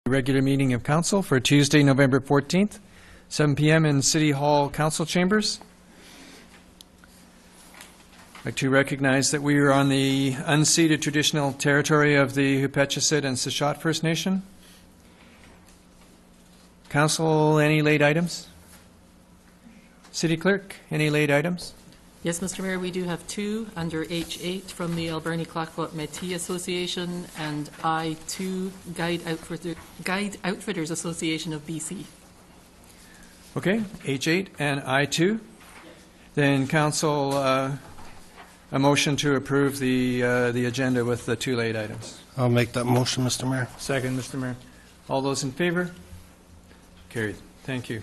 Regular meeting of council for Tuesday, November 14th, 7 p.m. in City Hall Council Chambers. I'd like to recognize that we are on the unceded traditional territory of the Hupechesit and Sachot First Nation. Council, any late items? City Clerk, any late items? Yes, Mr. Mayor, we do have two under H8 from the Alberni Clackpot Métis Association and I2 Guide Outfitters Association of BC. Okay, H8 and I2. Then Council, a motion to approve the agenda with the two late items. I'll make that motion, Mr. Mayor. Second, Mr. Mayor. All those in favor? Carried. Thank you.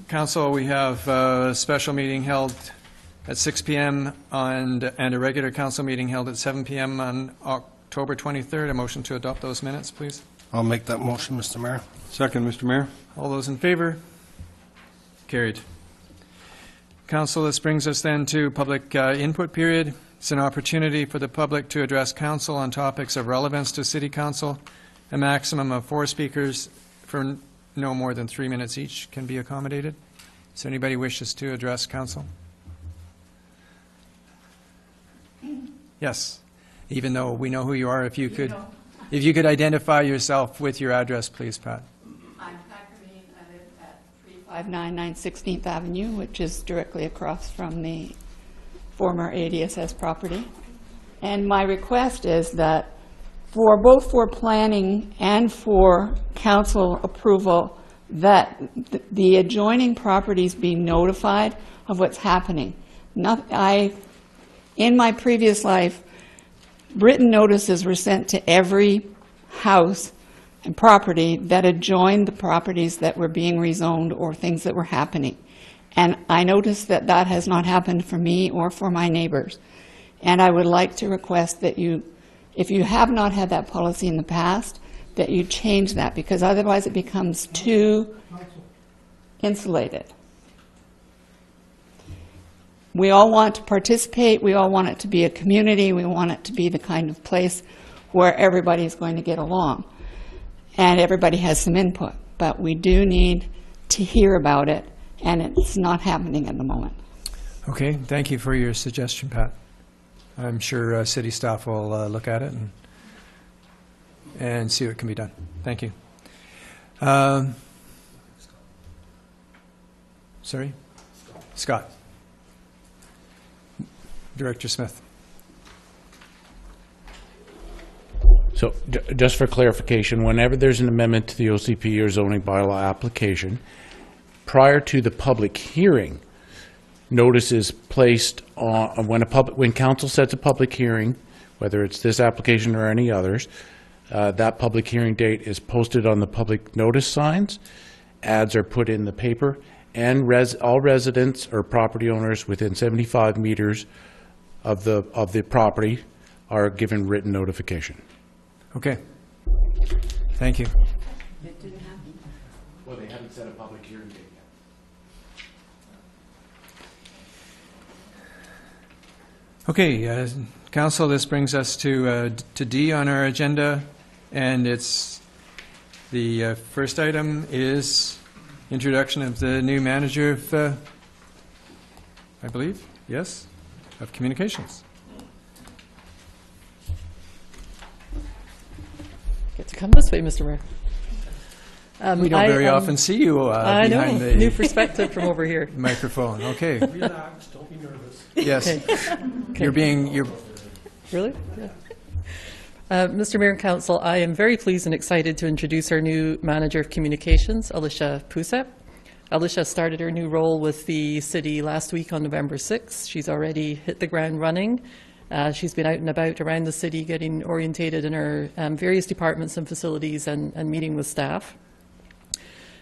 Council, we have a special meeting held at 6 p.m. and a regular council meeting held at 7 p.m. on October 23rd. A motion to adopt those minutes, please. I'll make that motion, Mr. Mayor. Second, Mr. Mayor. All those in favor? Carried. Council, this brings us then to public input period. It's an opportunity for the public to address council on topics of relevance to City Council. A maximum of 4 speakers for no more than 3 minutes each can be accommodated. Does anybody wishes to address council? Yes. Even though we know who you are, if you could identify yourself with your address, please, Pat. I'm Pat Green. I live at 3599 16th Avenue, which is directly across from the former ADSS property. And my request is that both for planning and for council approval, that the adjoining properties be notified of what's happening. In my previous life, written notices were sent to every house and property that adjoined the properties that were being rezoned or things that were happening. And I noticed that that has not happened for me or for my neighbors. And I would like to request that you, if you have not had that policy in the past, that you change that, because otherwise it becomes too insulated. We all want to participate. We all want it to be a community. We want it to be the kind of place where everybody is going to get along. And everybody has some input. But we do need to hear about it, and it's not happening at the moment. Okay, thank you for your suggestion, Pat. I'm sure city staff will look at it and see what can be done. Thank you. Sorry? Scott. Director Smith. So just for clarification, whenever there's an amendment to the OCP or zoning bylaw application, prior to the public hearing, notice is placed on when council sets a public hearing, whether it's this application or any others, that public hearing date is posted on the public notice signs, ads are put in the paper, and all residents or property owners within 75 meters of the property are given written notification. Okay. Thank you. It didn't happen. Well, they haven't set a public hearing date yet. Okay, Council, this brings us to D on our agenda, and it's the first item is introduction of the new manager of, I believe, yes, of communications. Get to come this way, Mr. Mayor. We don't very often see you I behind know, the new perspective from over here. microphone. Okay. Relax, don't be nervous. Yes. Okay. You're Really? Yeah. Mr. Mayor and Council, I am very pleased and excited to introduce our new Manager of Communications, Alicia Pusep. Alicia started her new role with the city last week on November 6th. She's already hit the ground running. She's been out and about around the city getting orientated in her various departments and facilities and meeting with staff.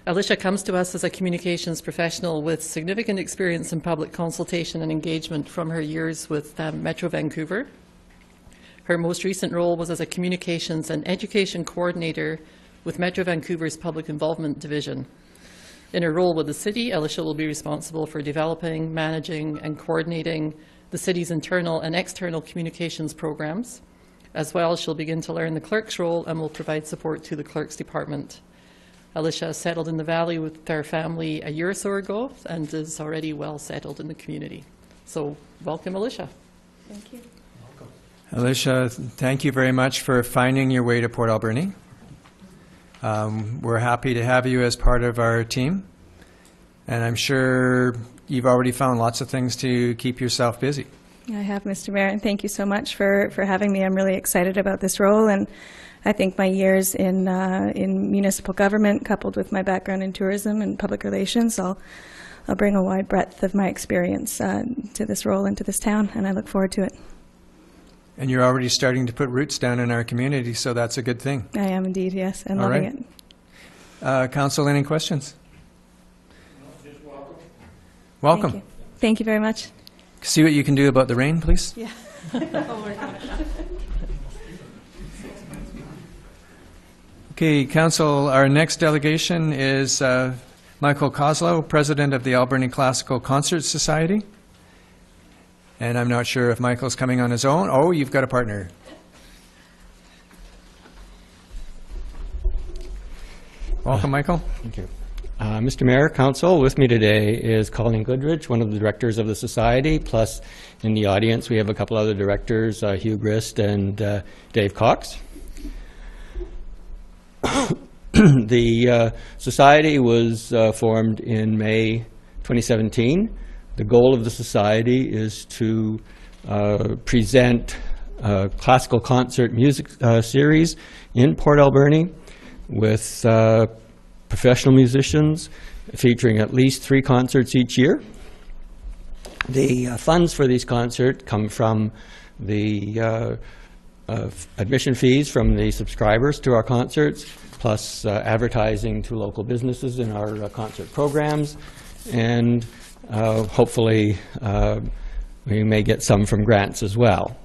Alicia comes to us as a communications professional with significant experience in public consultation and engagement from her years with Metro Vancouver. Her most recent role was as a communications and education coordinator with Metro Vancouver's Public Involvement Division. In her role with the city, Alicia will be responsible for developing, managing, and coordinating the city's internal and external communications programs. As well, she'll begin to learn the clerk's role and will provide support to the clerk's department. Alicia settled in the Valley with our family a year or so ago and is already well settled in the community. So welcome, Alicia. Thank you. Alicia, thank you very much for finding your way to Port Alberni. We're happy to have you as part of our team, and I'm sure you've already found lots of things to keep yourself busy. I have, Mr. Mayor, and thank you so much for having me. I'm really excited about this role, and I think my years in municipal government, coupled with my background in tourism and public relations, I'll bring a wide breadth of my experience to this role and to this town, and I look forward to it. And you're already starting to put roots down in our community, so that's a good thing. I am indeed, yes, and All loving right. it. Council, any questions? No, just welcome. Thank you. Thank you very much. See what you can do about the rain, please? Yeah. Okay, Council, our next delegation is Michael Koslow, President of the Alberni Classical Concert Society. And I'm not sure if Michael's coming on his own. Oh, you've got a partner. Welcome, Michael. Thank you. Mr. Mayor, Council, with me today is Colleen Goodrich, one of the directors of the Society, plus in the audience we have a couple other directors, Hugh Grist and Dave Cox. The Society was formed in May 2017. The goal of the Society is to present a classical concert music series in Port Alberni with professional musicians featuring at least 3 concerts each year. The funds for these concerts come from the admission fees from the subscribers to our concerts, plus advertising to local businesses in our concert programs, and hopefully we may get some from grants as well.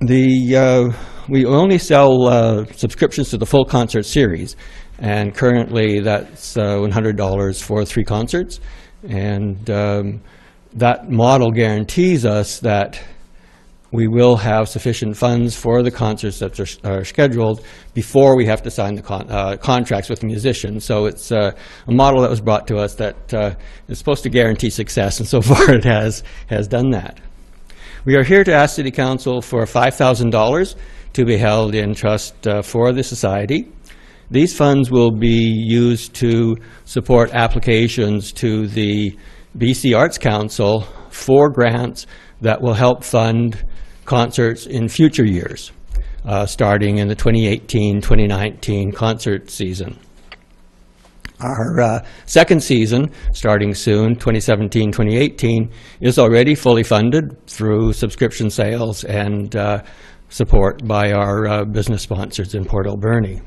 We only sell subscriptions to the full concert series, and currently that's $100 for 3 concerts, and that model guarantees us that we will have sufficient funds for the concerts that are scheduled before we have to sign the contracts with the musicians. So it's a model that was brought to us that is supposed to guarantee success, and so far it has done that. We are here to ask City Council for $5,000 to be held in trust for the Society. These funds will be used to support applications to the BC Arts Council for grants that will help fund concerts in future years, starting in the 2018-2019 concert season. Our second season, starting soon, 2017-2018, is already fully funded through subscription sales and support by our business sponsors in Port Alberni.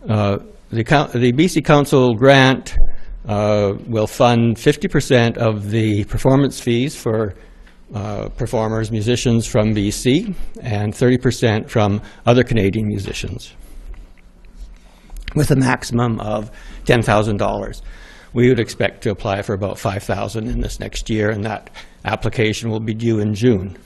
The BC Council grant will fund 50% of the performance fees for performers, musicians from BC, and 30% from other Canadian musicians, with a maximum of $10,000. We would expect to apply for about $5,000 in this next year, and that application will be due in June.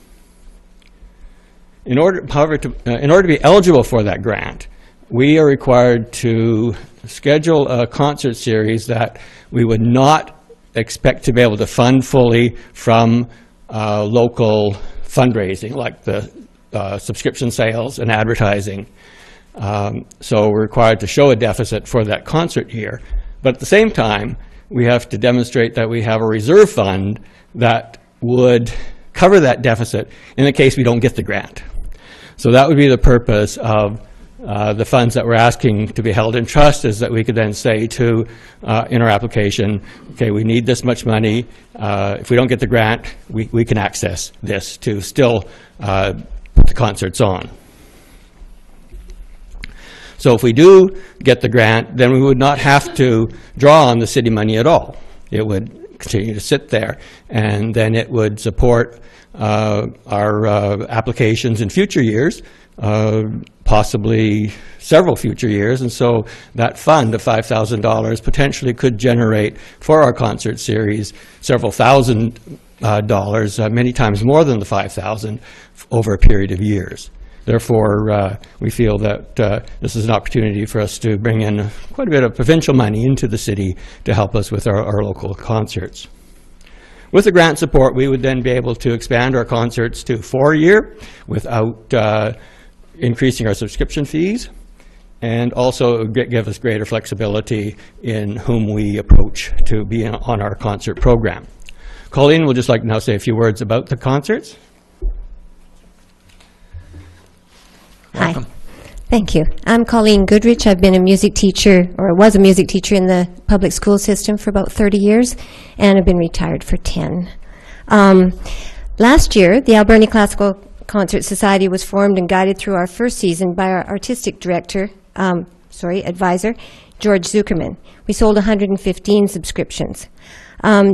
In order to be eligible for that grant, we are required to schedule a concert series that we would not expect to be able to fund fully from local fundraising, like the subscription sales and advertising. So we're required to show a deficit for that concert year. But at the same time, we have to demonstrate that we have a reserve fund that would cover that deficit in the case we don't get the grant. So that would be the purpose of the funds that we're asking to be held in trust, is that we could then say to, in our application, okay, we need this much money. If we don't get the grant, we can access this to still put the concerts on. So if we do get the grant, then we would not have to draw on the city money at all. It would continue to sit there, and then it would support our applications in future years, possibly several future years, and so that fund of $5,000 potentially could generate for our concert series several thousand dollars, many times more than the 5,000 over a period of years. Therefore, we feel that this is an opportunity for us to bring in quite a bit of provincial money into the city to help us with our local concerts. With the grant support, we would then be able to expand our concerts to 4-year without increasing our subscription fees, and also give us greater flexibility in whom we approach to be on our concert program. Colleen would just like to now say a few words about the concerts. Welcome. Hi. Thank you. I'm Colleen Goodrich. I've been a music teacher, or was a music teacher in the public school system for about 30 years, and I've been retired for 10. Last year, the Alberni Classical Concert Society was formed and guided through our first season by our artistic director, advisor, George Zuckerman. We sold 115 subscriptions.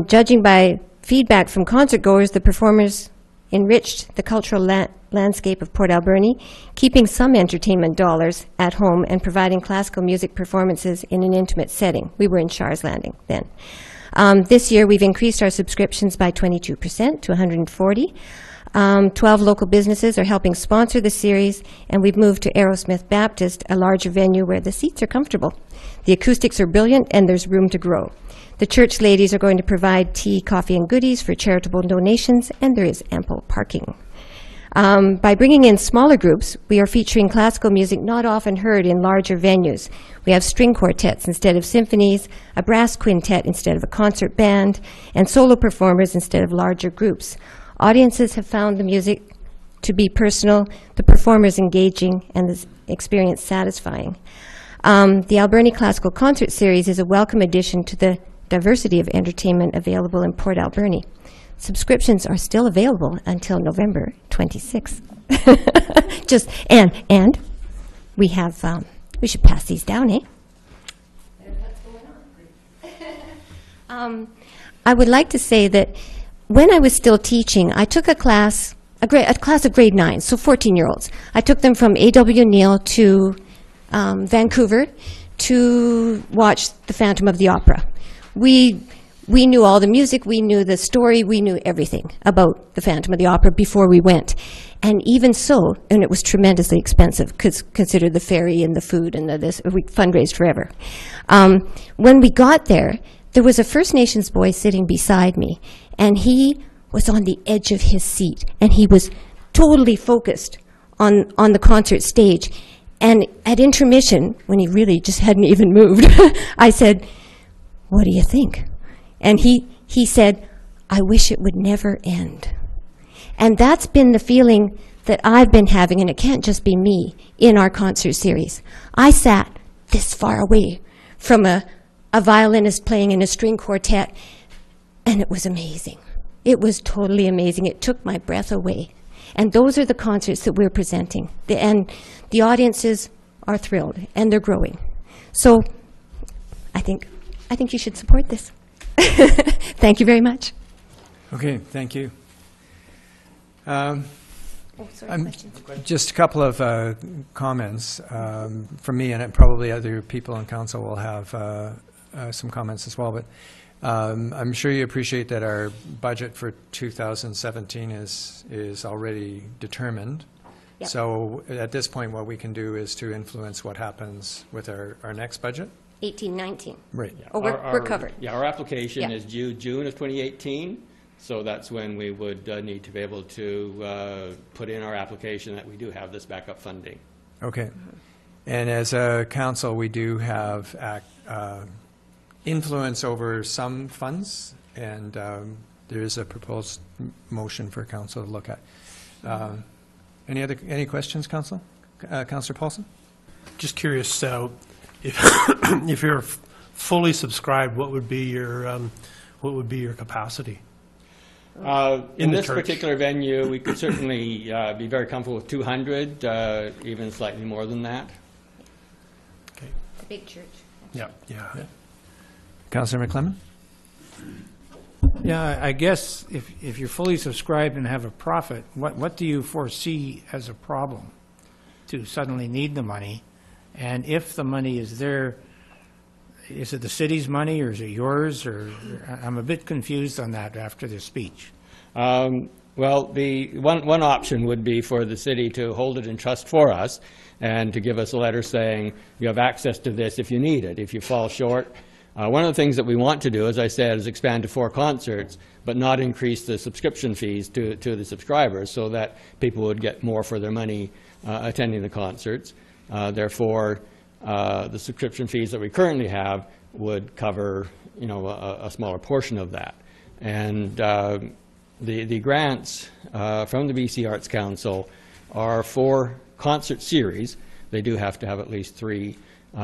Judging by feedback from concert goers, the performers enriched the cultural landscape of Port Alberni, keeping some entertainment dollars at home and providing classical music performances in an intimate setting. We were in Shars Landing then. This year, we've increased our subscriptions by 22% to 140. 12 local businesses are helping sponsor the series, and we've moved to Aerosmith Baptist, a larger venue where the seats are comfortable. The acoustics are brilliant, and there's room to grow. The church ladies are going to provide tea, coffee, and goodies for charitable donations, and there is ample parking. By bringing in smaller groups, we are featuring classical music not often heard in larger venues. We have string quartets instead of symphonies, a brass quintet instead of a concert band, and solo performers instead of larger groups. Audiences have found the music to be personal, the performers engaging, and the experience satisfying. The Alberni Classical Concert Series is a welcome addition to the diversity of entertainment available in Port Alberni. Subscriptions are still available until November 26th. And we have, we should pass these down, eh? I would like to say that when I was still teaching, I took a class of grade 9, so 14-year-olds. I took them from A.W. Neal to Vancouver to watch The Phantom of the Opera. We knew all the music, we knew the story, we knew everything about The Phantom of the Opera before we went. And even so, and it was tremendously expensive, because consider the ferry and the food and this, we fundraised forever. When we got there was a First Nations boy sitting beside me, and he was on the edge of his seat, and he was totally focused on the concert stage. And at intermission, when he really just hadn't even moved, I said, "What do you think?" And he said, "I wish it would never end." And that's been the feeling that I've been having, and it can't just be me, in our concert series. I sat this far away from a violinist playing in a string quartet, and it was amazing. It was totally amazing. It took my breath away. And those are the concerts that we're presenting. And the audiences are thrilled, and they're growing. So I think you should support this. Thank you very much. Okay, thank you. Questions? Just a couple of comments from me, and probably other people on council will have some comments as well. But I'm sure you appreciate that our budget for 2017 is already determined. Yep. So at this point, what we can do is to influence what happens with our next budget. 18-19. Right. Oh, we're covered. Yeah, our application Yeah. is due June of 2018, so that's when we would need to be able to put in our application that we do have this backup funding. Okay. And as a council, we do have influence over some funds, and there is a proposed motion for council to look at. Any questions, council? Councillor Paulson? Just curious, so if you're fully subscribed, what would be your capacity? In the this church. particular venue, we could certainly be very comfortable with 200, even slightly more than that. Okay. It's a big church. Yeah. Councillor McClellan? Yeah, I guess if you're fully subscribed and have a profit, what do you foresee as a problem to suddenly need the money? And if the money is there, is it the city's money or is it yours? Or I'm a bit confused on that after this speech. Well, the one option would be for the city to hold it in trust for us and to give us a letter saying you have access to this if you need it, if you fall short. One of the things that we want to do, as I said, is expand to 4 concerts, but not increase the subscription fees to the subscribers so that people would get more for their money attending the concerts. Therefore, the subscription fees that we currently have would cover, you know, a smaller portion of that. And the grants from the BC Arts Council are for concert series. They do have to have at least 3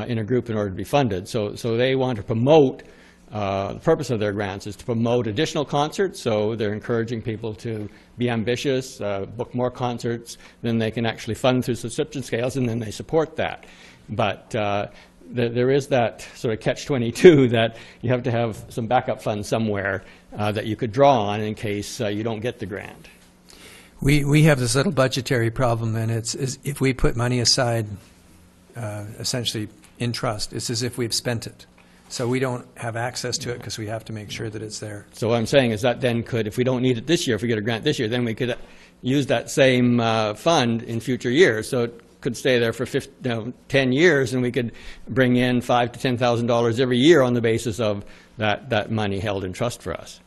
in a group in order to be funded. So they want to promote, the purpose of their grants is to promote additional concerts, so they're encouraging people to be ambitious, book more concerts than they can actually fund through subscription scales, and then they support that. But there is that sort of catch-22 that you have to have some backup funds somewhere that you could draw on in case you don't get the grant. We have this little budgetary problem, and it's if we put money aside essentially in trust, it's as if we've spent it. So we don't have access to it because we have to make sure that it's there. So what I'm saying is that then could, if we don't need it this year, if we get a grant this year, then we could use that same fund in future years. So it could stay there for 10 years, and we could bring in $5,000 to $10,000 every year on the basis of that money held in trust for us.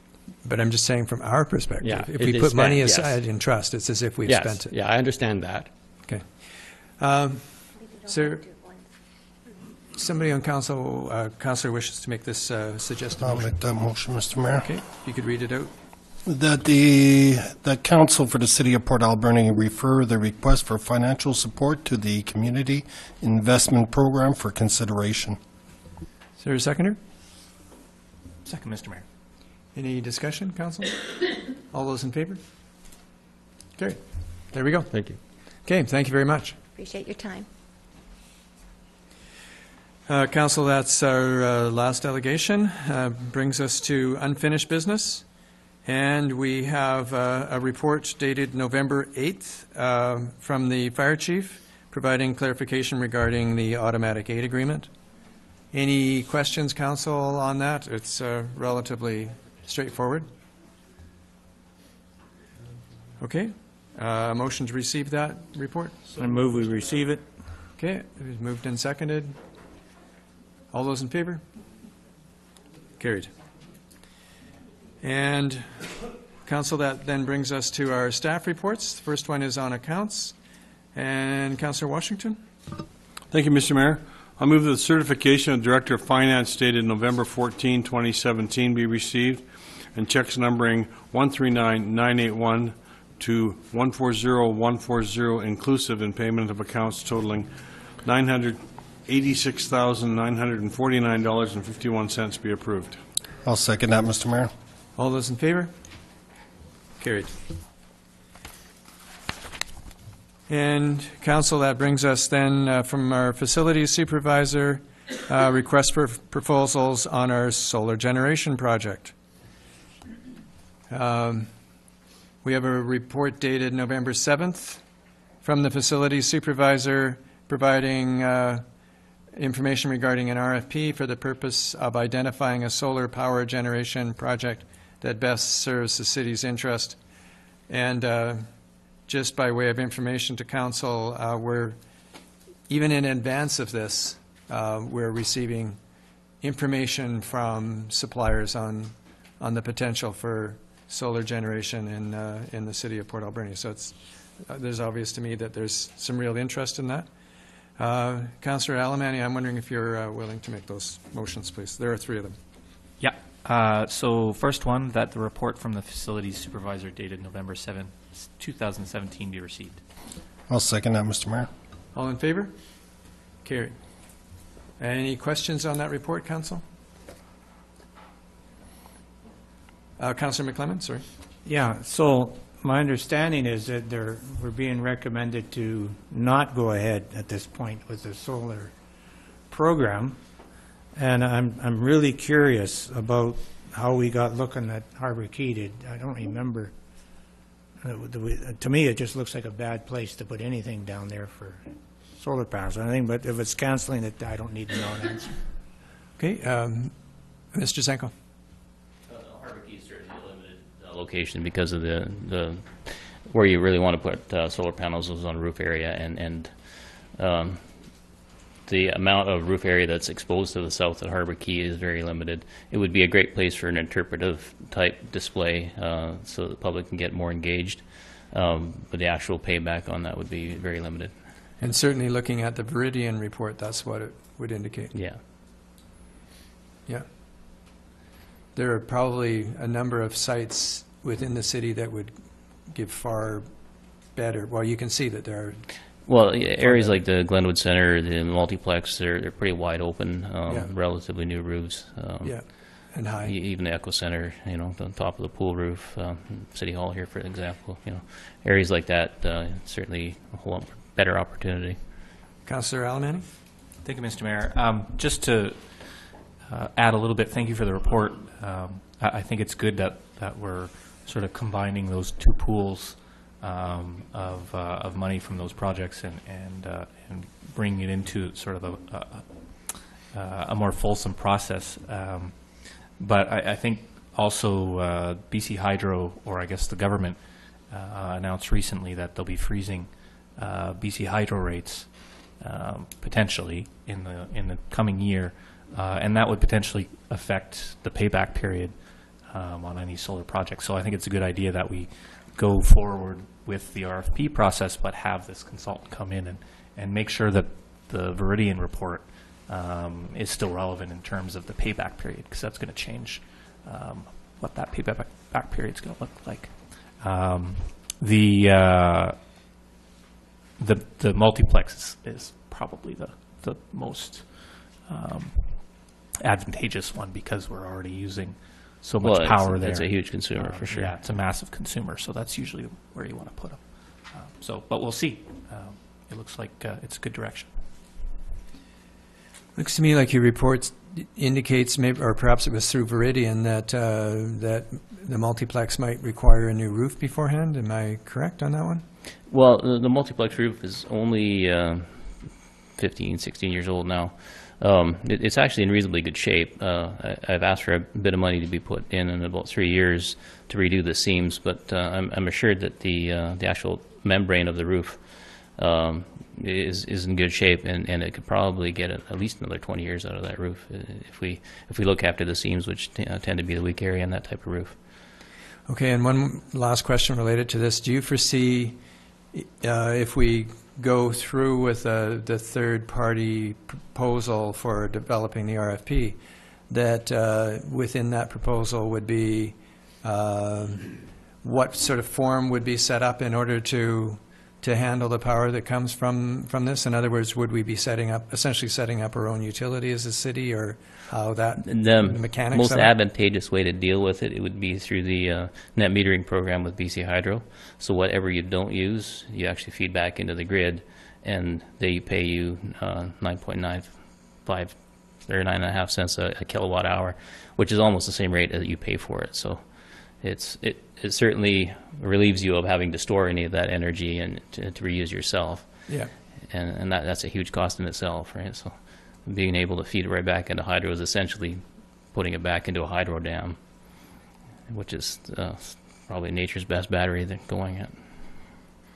But I'm just saying from our perspective, Yeah, if it we is put money spent, yes. aside in trust, it's as if we've Yes, spent it. yeah, I understand that. Okay. Is there somebody on council, councillor wishes to make this suggested I'll motion? make that motion, Mr. Mayor. Okay, if you could read it out. That council for the City of Port Alberni refer the request for financial support to the Community Investment Program for consideration. Is there a seconder? Second, Mr. Mayor. Any discussion, council? All those in favor? Carried. There we go. Thank you. Okay, thank you very much. Appreciate your time. Council, that's our last delegation. Brings us to unfinished business. And we have a report dated November 8th from the fire chief providing clarification regarding the automatic aid agreement. Any questions, council, on that? It's relatively straightforward. Okay. Motion to receive that report? I move we receive it. Okay, it was moved and seconded. All those in favor? Carried. And council, that then brings us to our staff reports. The first one is on accounts. And Councillor Washington? Thank you, Mr. Mayor. I move that the certification of Director of Finance dated November 14, 2017 be received, and checks numbering 139981 to 140140 inclusive in payment of accounts totaling $986,949.51 be approved. I'll second that, Mr. Mayor. All those in favor? Carried. And council, that brings us then from our facilities supervisor, request for proposals on our solar generation project. We have a report dated November 7th from the facilities supervisor providing information regarding an RFP for the purpose of identifying a solar power generation project that best serves the city's interest. And just by way of information to council, we're, even in advance of this, we're receiving information from suppliers on the potential for solar generation in the city of Port Alberni. So it's, there's obvious to me that there's some real interest in that. Councillor Alemany, I'm wondering if you're willing to make those motions, please. There are 3 of them. Yeah. So first one, that the report from the facilities supervisor dated November 7th, 2017 be received. I'll second that, Mr. Mayor. All in favor? Carried. Any questions on that report, council? Councillor McClement, sorry. Yeah, so my understanding is that we're being recommended to not go ahead at this point with the solar program. And I'm really curious about how we got looking at Harbor Key. I don't remember. To me, it just looks like a bad place to put anything down there for solar panels or anything, but if it's canceling it, I don't need to know an answer. Okay, Mr. Zenko. Harbor Key is certainly a limited location because of the where you really want to put solar panels is on roof area, and the amount of roof area that's exposed to the south at Harbor Key is very limited. It would be a great place for an interpretive type display so the public can get more engaged, but the actual payback on that would be very limited. And certainly looking at the Viridian report, that's what it would indicate. Yeah. Yeah. There are probably a number of sites within the city that would give far better, well, you can see that there are. Well, areas like the Glenwood Center, the multiplex, they're pretty wide open, relatively new roofs. Yeah, and high. Even the Echo Center, you know, the top of the pool roof, City Hall here, for example, you know, areas like that, certainly a whole lot better opportunity. Councillor Alberni? Thank you, Mr. Mayor. Just to add a little bit, thank you for the report. I think it's good that we're sort of combining those two pools of money from those projects and bringing it into sort of a more fulsome process. But I think also BC Hydro, or I guess the government, announced recently that they'll be freezing BC Hydro rates potentially in the coming year, and that would potentially affect the payback period on any solar project. So I think it's a good idea that we go forward with the RFP process, but have this consultant come in and make sure that the Viridian report is still relevant in terms of the payback period, because that's going to change what that payback period is going to look like. The multiplex is probably the most advantageous one, because we're already using so much power there. It's a huge consumer, for sure. Yeah, it's a massive consumer, so that's usually where you want to put them. But we'll see. It looks like it's a good direction. Looks to me like your report indicates, maybe, or perhaps it was through Viridian, that the multiplex might require a new roof beforehand. Am I correct on that one? Well, the multiplex roof is only 15, 16 years old now. It's actually in reasonably good shape. I've asked for a bit of money to be put in about 3 years to redo the seams, but I'm assured that the actual membrane of the roof is in good shape, and it could probably get at least another 20 years out of that roof if we look after the seams, which tend to be the weak area in that type of roof. Okay, and one last question related to this. Do you foresee, if we go through with the third-party proposal for developing the RFP, that within that proposal would be what sort of form would be set up in order to handle the power that comes from this? In other words, would we be essentially setting up our own utility as a city, or how that, the mechanics most of it? advantageous way to deal with it would be through the net metering program with BC Hydro. So whatever you don't use, you actually feed back into the grid, and they pay you 9.95 or 9.5 cents a kilowatt hour, which is almost the same rate that you pay for it. So it certainly relieves you of having to store any of that energy and to reuse yourself. Yeah. And that's a huge cost in itself, right? So being able to feed it right back into hydro is essentially putting it back into a hydro dam, which is probably nature's best battery that's going at.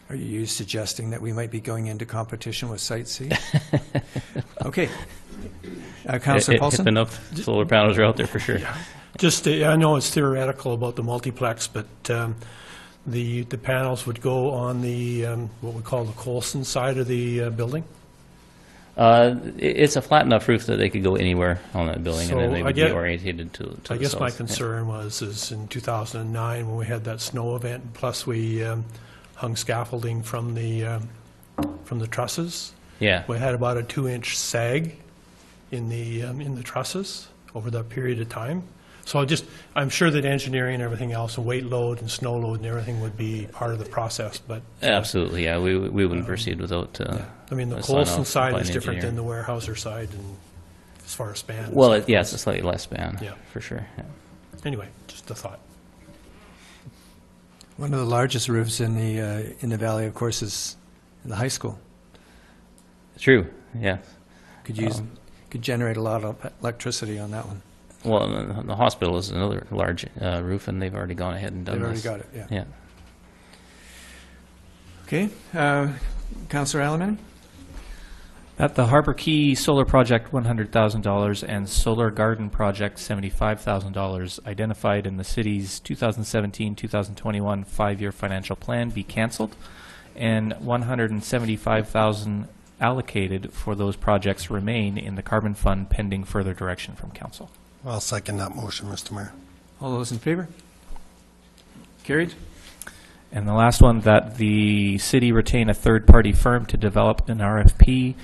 Are you suggesting that we might be going into competition with Site C? Okay. Councillor Paulson? If enough solar panels are out there, for sure. Yeah. Just, I know it's theoretical about the multiplex, but the panels would go on the, what we call the Colson side of the building? It's a flat enough roof that they could go anywhere on that building, So and then they would be oriented to the I guess south. my concern is in 2009, when we had that snow event, plus we hung scaffolding from the trusses. Yeah. We had about a 2-inch sag in the trusses over that period of time. So I'm sure that engineering and everything else, and weight load and snow load and everything would be part of the process, but... Absolutely, yeah. We wouldn't proceed without... yeah. I mean, the a Colson sign-off side by is an different engineer. than the Weyerhaeuser side, and as far as span. Well, it's a slightly less span, Yeah. for sure. Yeah. Anyway, just a thought. One of the largest roofs in the valley, of course, is the high school. True, yeah. Could generate a lot of electricity on that one. Well, the hospital is another large roof, and they've already gone ahead and done They've this. already got it, Yeah. Okay, Councillor Alberni? At the Harbor Key Solar Project, $100,000, and Solar Garden Project, $75,000, identified in the city's 2017-2021 five-year financial plan be canceled, and $175,000 allocated for those projects remain in the carbon fund pending further direction from council. I'll second that motion, Mr. Mayor. All those in favor? Carried. And the last one, that the city retain a third-party firm to develop an RFP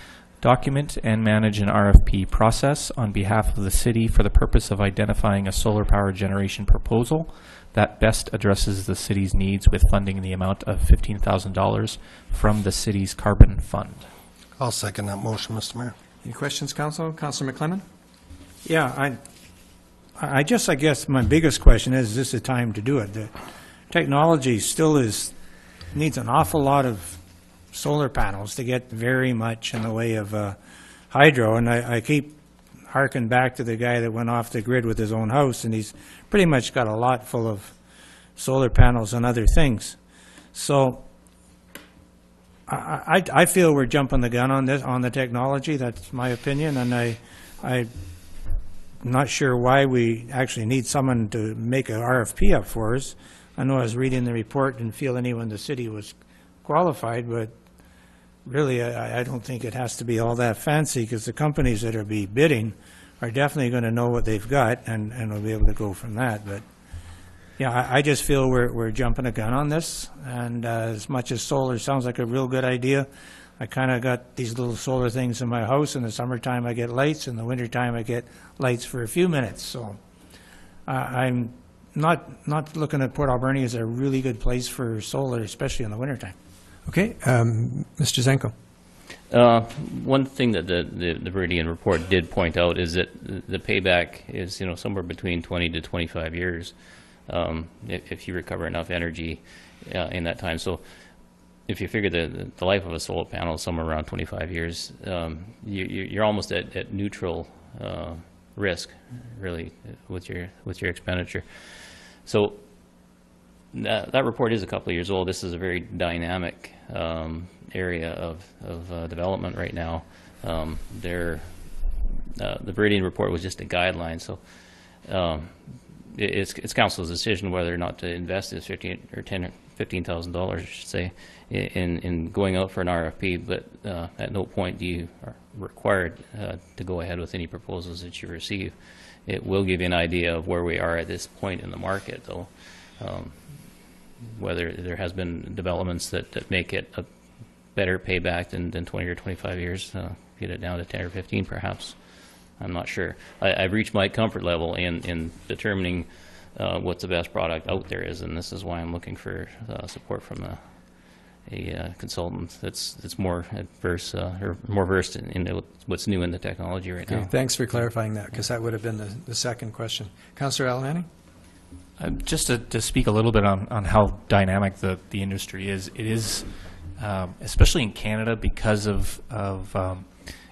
document and manage an RFP process on behalf of the city for the purpose of identifying a solar power generation proposal that best addresses the city's needs with funding in the amount of $15,000 from the city's carbon fund. I'll second that motion, Mr. Mayor. Any questions, Council? Councillor McClellan? Yeah, I guess my biggest question is this the time to do it? The technology still needs an awful lot of solar panels to get very much in the way of hydro, and I keep harking back to the guy that went off the grid with his own house, and he's pretty much got a lot full of solar panels and other things. So I feel we're jumping the gun on this, on the technology. That's my opinion, and I'm not sure why we actually need someone to make an RFP up for us. I know I was reading the report and feel anyone in the city was qualified, but really I don't think it has to be all that fancy, because the companies that are be bidding are definitely going to know what they've got, and will be able to go from that. But yeah, I just feel we're jumping a gun on this, and as much as solar sounds like a real good idea, I kind of got these little solar things in my house. In the summertime I get lights, in the wintertime I get lights for a few minutes. So I'm not looking at Port Alberni as a really good place for solar, especially in the wintertime. Okay, Mr. Zenko. One thing that the Viridian report did point out is that the payback is, somewhere between 20 to 25 years if you recover enough energy in that time. So if you figure the life of a solar panel is somewhere around 25 years, you're almost at neutral risk, really, with your expenditure. So that report is a couple of years old. This is a very dynamic area of development right now. The Viridian report was just a guideline, so it's council's decision whether or not to invest this $15,000, I should say, in going out for an RFP. But at no point do you are required to go ahead with any proposals that you receive. It will give you an idea of where we are at this point in the market, though. Whether there has been developments that make it a better payback than 20 or 25 years, get it down to 10 or 15 perhaps. I'm not sure. I've reached my comfort level in determining what the best product out there is, and this is why I'm looking for support from a consultant that's more adverse or more versed in what's new in the technology right now. Thanks for clarifying that, because that would have been the second question. Councillor Alberni? Just to speak a little bit on how dynamic the industry is, it is, especially in Canada, because of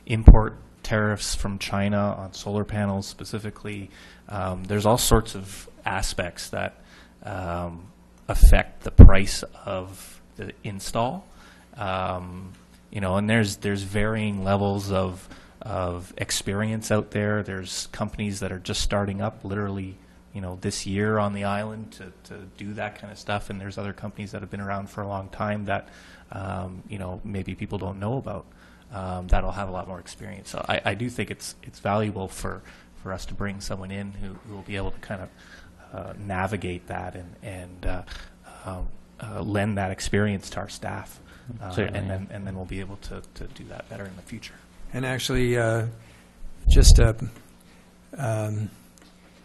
import tariffs from China on solar panels specifically. There's all sorts of aspects that affect the price of the install. And there's varying levels of experience out there. There's companies that are just starting up literally this year on the island to do that kind of stuff, and there's other companies that have been around for a long time that maybe people don't know about, that'll have a lot more experience. So I do think it's valuable for us to bring someone in who will be able to kind of navigate that and lend that experience to our staff, and then we'll be able to do that better in the future. And actually, just a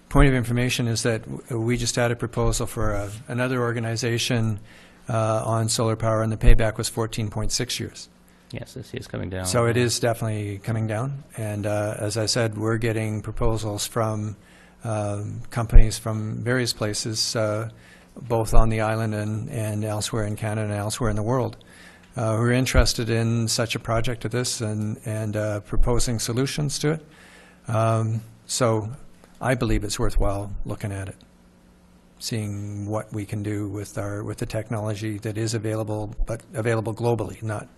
point of information is that we just had a proposal for another organization on solar power, and the payback was 14.6 years. Yes, this is coming down. So it is definitely coming down. And as I said, we're getting proposals from companies from various places, both on the island and elsewhere in Canada and elsewhere in the world, who are interested in such a project of this and proposing solutions to it. So I believe it's worthwhile looking at it, seeing what we can do with the technology that is available, but available globally, not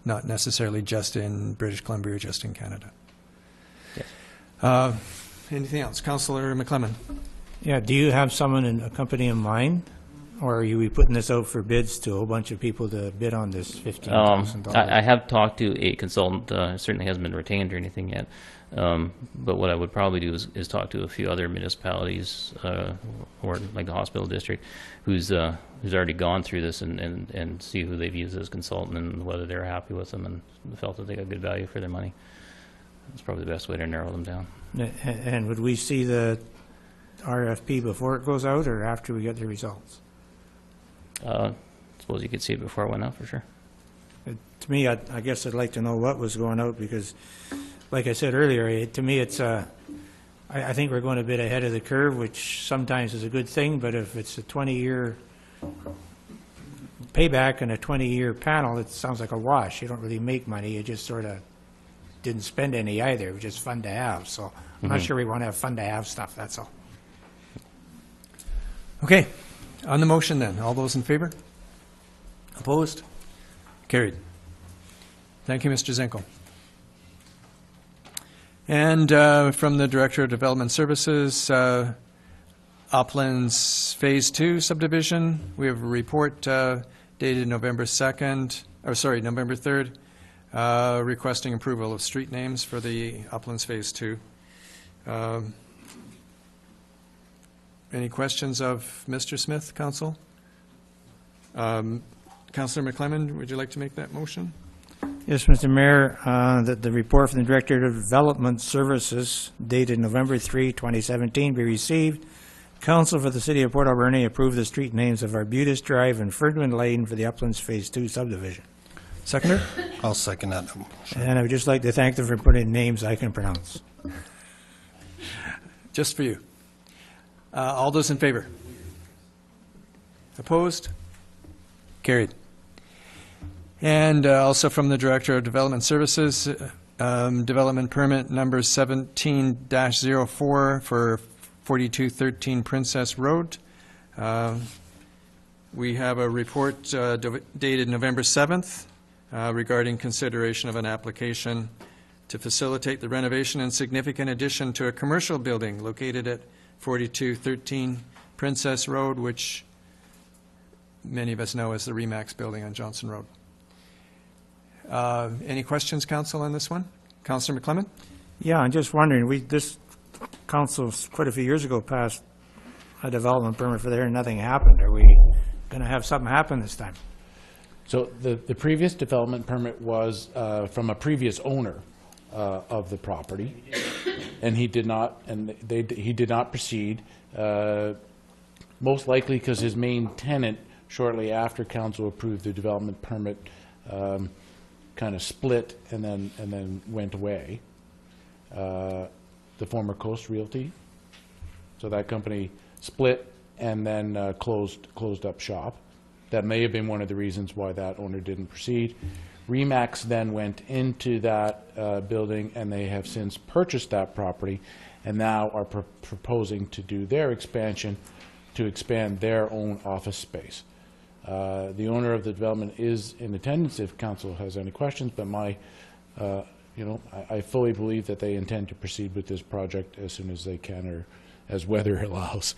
necessarily just in British Columbia or just in Canada. Yes. Anything else? Councillor McClellan. Yeah, do you have a company in mind? Or are you putting this out for bids to a whole bunch of people to bid on this $15,000? I have talked to a consultant. Certainly hasn't been retained or anything yet. But what I would probably do is talk to a few other municipalities, or like the hospital district, who's already gone through this, and see who they've used as consultant and whether they're happy with them and felt that they got good value for their money. That's probably the best way to narrow them down. And would we see the RFP before it goes out or after we get the results? Suppose you could see it before it went out, for sure. To me, I guess I'd like to know what was going out, because, like I said earlier, to me it's I think we're going a bit ahead of the curve, which sometimes is a good thing, but if it's a 20-year payback and a 20-year panel, it sounds like a wash. You don't really make money. You just sort of didn't spend any either. It was just fun to have. So I'm not sure we want to have fun to have stuff, that's all. Okay. On the motion then, all those in favor? Opposed? Carried. Thank you, Mr. Zinkel. And from the Director of Development Services, Uplands Phase 2 subdivision, we have a report dated November 3rd, requesting approval of street names for the Uplands Phase 2. Any questions of Mr. Smith, Council? Councillor McClellan, would you like to make that motion? Yes, Mr. Mayor, that the report from the Director of Development Services dated November 3, 2017 be received. Council for the City of Port Alberni approve the street names of Arbutus Drive and Ferdinand Lane for the Uplands Phase 2 subdivision. Seconder? I'll second that. And I would just like to thank them for putting names I can pronounce. Just for you. All those in favor? Opposed? Carried. And also from the Director of Development Services, development permit number 17-04 for 4213 Princess Road. We have a report dated November 7th regarding consideration of an application to facilitate the renovation and significant addition to a commercial building located at 4213 Princess Road, which many of us know as the RE/MAX building on Johnson Road. Any questions, Council, on this one? Councillor McClellan? Yeah, I'm just wondering, this council quite a few years ago passed a development permit for there and nothing happened. Are we going to have something happen this time? So the previous development permit was from a previous owner of the property, and he did not, he did not proceed, most likely because his main tenant, shortly after council approved the development permit, kind of split and then went away. The former Coast Realty, so that company split and then closed up shop. That may have been one of the reasons why that owner didn't proceed. RE/MAX then went into that building, and they have since purchased that property and now are proposing to do their expansion to expand their own office space. The owner of the development is in attendance if council has any questions, but I fully believe that they intend to proceed with this project as soon as they can, or as weather allows.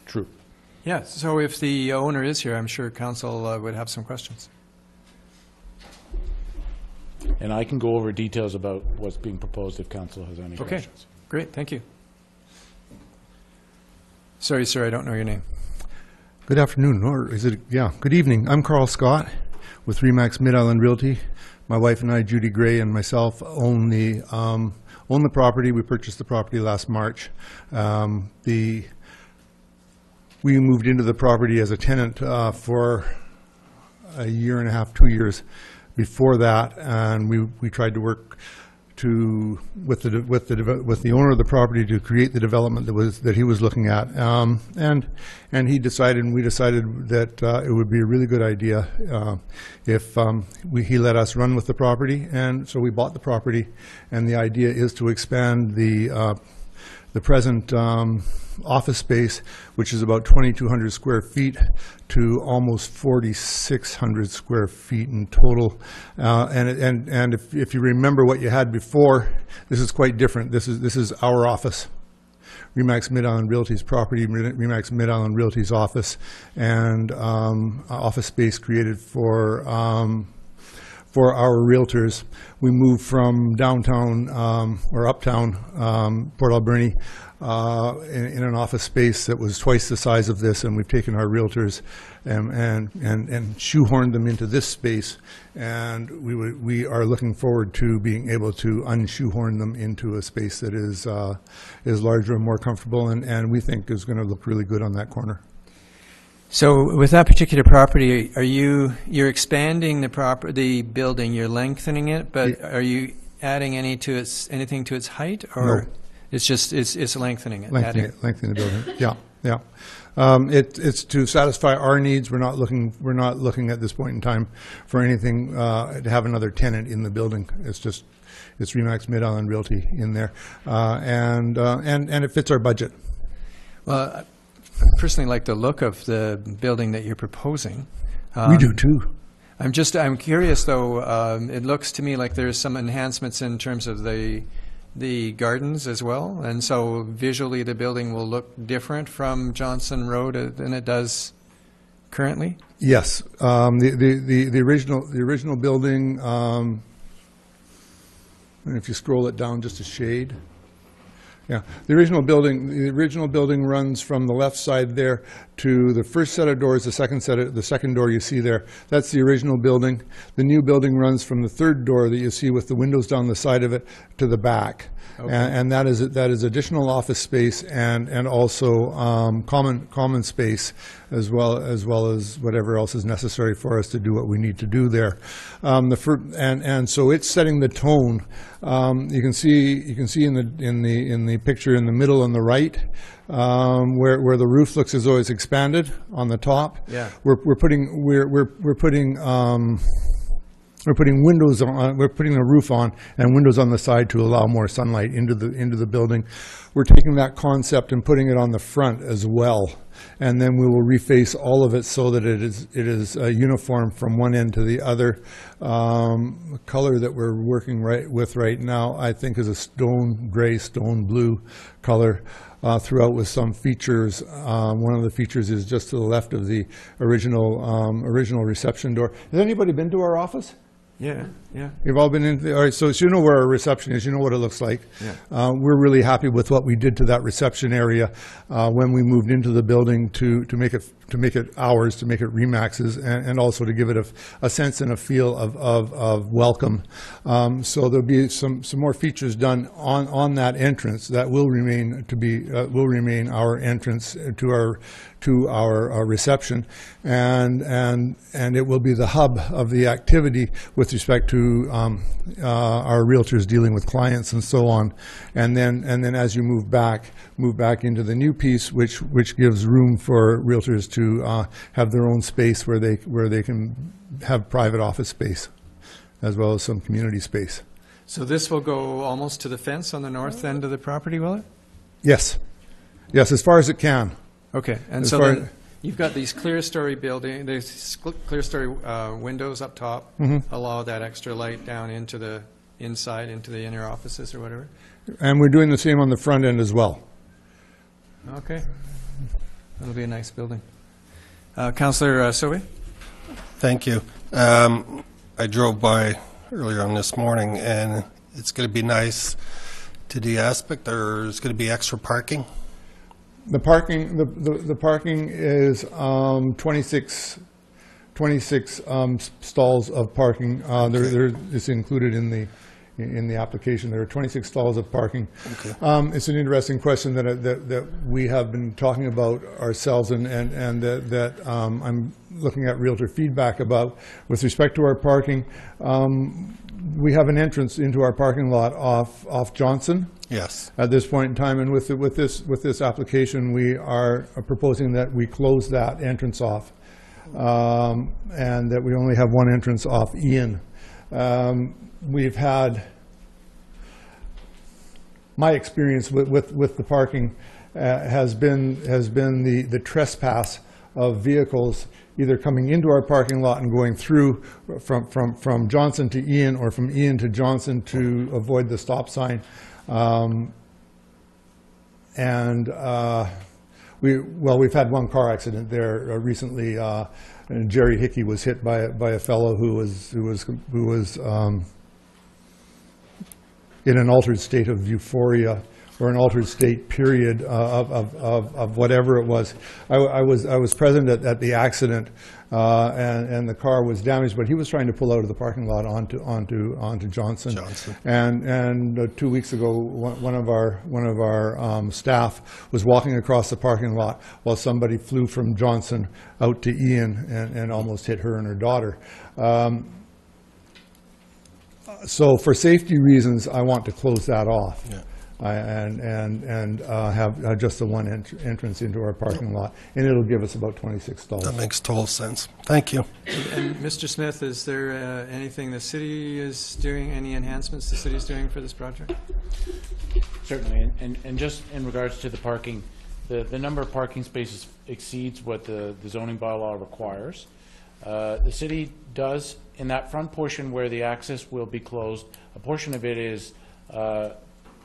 True. Yeah, so if the owner is here, I'm sure council would have some questions. And I can go over details about what's being proposed if council has any questions. Great, thank you. Sorry, sir, I don't know your name. Good afternoon, or is it, yeah, good evening. I'm Carl Scott with RE/MAX Mid-Island Realty. My wife and I, Judy Gray, and myself own the property. We purchased the property last March. We moved into the property as a tenant for a year and a half, 2 years before that, and we tried to work with the owner of the property to create the development that he was looking at, and he decided, and we decided that it would be a really good idea if he let us run with the property, and so we bought the property, and the idea is to expand the present office space, which is about 2,200 square feet, to almost 4,600 square feet in total. And if you remember what you had before, this is quite different. This is our office, Remax Mid-Island Realty's property, Remax Mid-Island Realty's office, and office space created for our realtors. We moved from downtown or uptown Port Alberni in an office space that was twice the size of this, and we've taken our realtors and shoehorned them into this space, and we are looking forward to being able to unshoehorn them into a space that is larger and more comfortable, and we think is going to look really good on that corner. So with that particular property, you're expanding the building, you're lengthening it, but are you adding anything to its height, or No. it's lengthening it? Lengthening the building. Yeah. It's to satisfy our needs. We're not looking at this point in time for anything to have another tenant in the building. It's Remax Mid-Island Realty in there, and it fits our budget. Well, I personally like the look of the building that you're proposing. We do too. I'm curious though. It looks to me like there's some enhancements in terms of the gardens as well, and so visually the building will look different from Johnson Road than it does currently. Yes, the original building. And if you scroll it down just a shade. Yeah, the original building runs from the left side there to the first set of doors, the second door you see there. That's the original building. The new building runs from the third door that you see with the windows down the side of it to the back. Okay. And that is additional office space and also common space as well as whatever else is necessary for us to do what we need to do there. And so it's setting the tone. You can see in the picture in the middle on the right where the roof looks as though it's expanded on the top. Yeah. We're putting windows on. We're putting the roof on and windows on the side to allow more sunlight into the building. We're taking that concept and putting it on the front as well, and then we will reface all of it so that it is uniform from one end to the other. The color that we're working with right now, I think, is a stone gray, stone blue color. Throughout with some features. One of the features is just to the left of the original reception door. Has anybody been to our office? Yeah. You've all been in. All right, so you know where our reception is. You know what it looks like. Yeah. We're really happy with what we did to that reception area when we moved into the building to make it ours, to make it Remax's, and also to give it a sense and a feel of welcome. So there'll be some more features done on that entrance that will remain our entrance to our reception, and it will be the hub of the activity with respect to our realtors dealing with clients and so on. And then as you move back into the new piece, which gives room for realtors to have their own space where they can have private office space as well as some community space. So this will go almost to the fence on the north end of the property, will it? Yes, as far as it can. Okay, and As so far then you've got these clear story windows up top, allow that extra light down into the inside, into the inner offices or whatever. And we're doing the same on the front end as well. Okay, that'll be a nice building. Councillor Sobe? Thank you. I drove by earlier on this morning, and it's going to be nice to the aspect. There's going to be extra parking. The parking is 26 stalls of parking. It's included in the application. There are 26 stalls of parking. Okay. It's an interesting question that we have been talking about ourselves, and that I'm looking at realtor feedback about with respect to our parking. we have an entrance into our parking lot off Johnson. Yes. At this point in time, and with this application, we are proposing that we close that entrance off, and that we only have one entrance off Ian. We've had, my experience with the parking has been the trespass of vehicles either coming into our parking lot and going through from Johnson to Ian, or from Ian to Johnson to avoid the stop sign. We've had one car accident there recently. And Jerry Hickey was hit by a fellow who was in an altered state of euphoria, or an altered state period of whatever it was. I was present at the accident, and the car was damaged, but he was trying to pull out of the parking lot onto Johnson. And 2 weeks ago, one of our staff was walking across the parking lot while somebody flew from Johnson out to Ian and almost hit her and her daughter. So for safety reasons, I want to close that off. Yeah. And have just the one entrance into our parking lot, and it'll give us about $26. That makes total sense. Thank you. And Mr. Smith, is there anything the city is doing, any enhancements the city is doing for this project? Certainly, and just in regards to the parking, the number of parking spaces exceeds what the zoning bylaw requires. The city does, in that front portion where the access will be closed, a portion of it is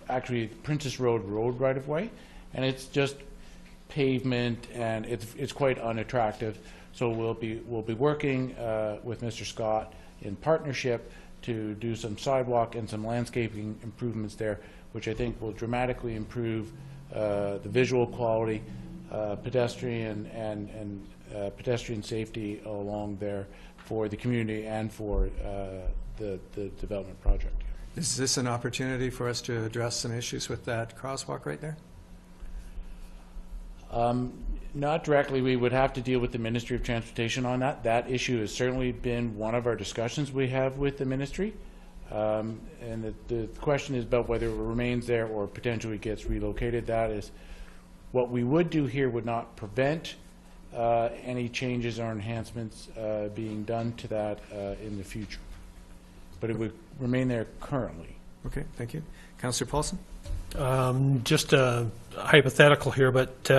actually Princess Road right-of-way, and it's just pavement, and it's quite unattractive. So we'll be working with Mr. Scott in partnership to do some sidewalk and some landscaping improvements there, which I think will dramatically improve the visual quality, pedestrian and pedestrian safety along there for the community and for the development project. Is this an opportunity for us to address some issues with that crosswalk right there? Not directly. We would have to deal with the Ministry of Transportation on that. That issue has certainly been one of our discussions we have with the ministry. And the question is about whether it remains there or potentially gets relocated. That is what we would do here would not prevent any changes or enhancements being done to that in the future. But it would remain there currently. Okay, thank you. Councillor Paulson? Just a hypothetical here, but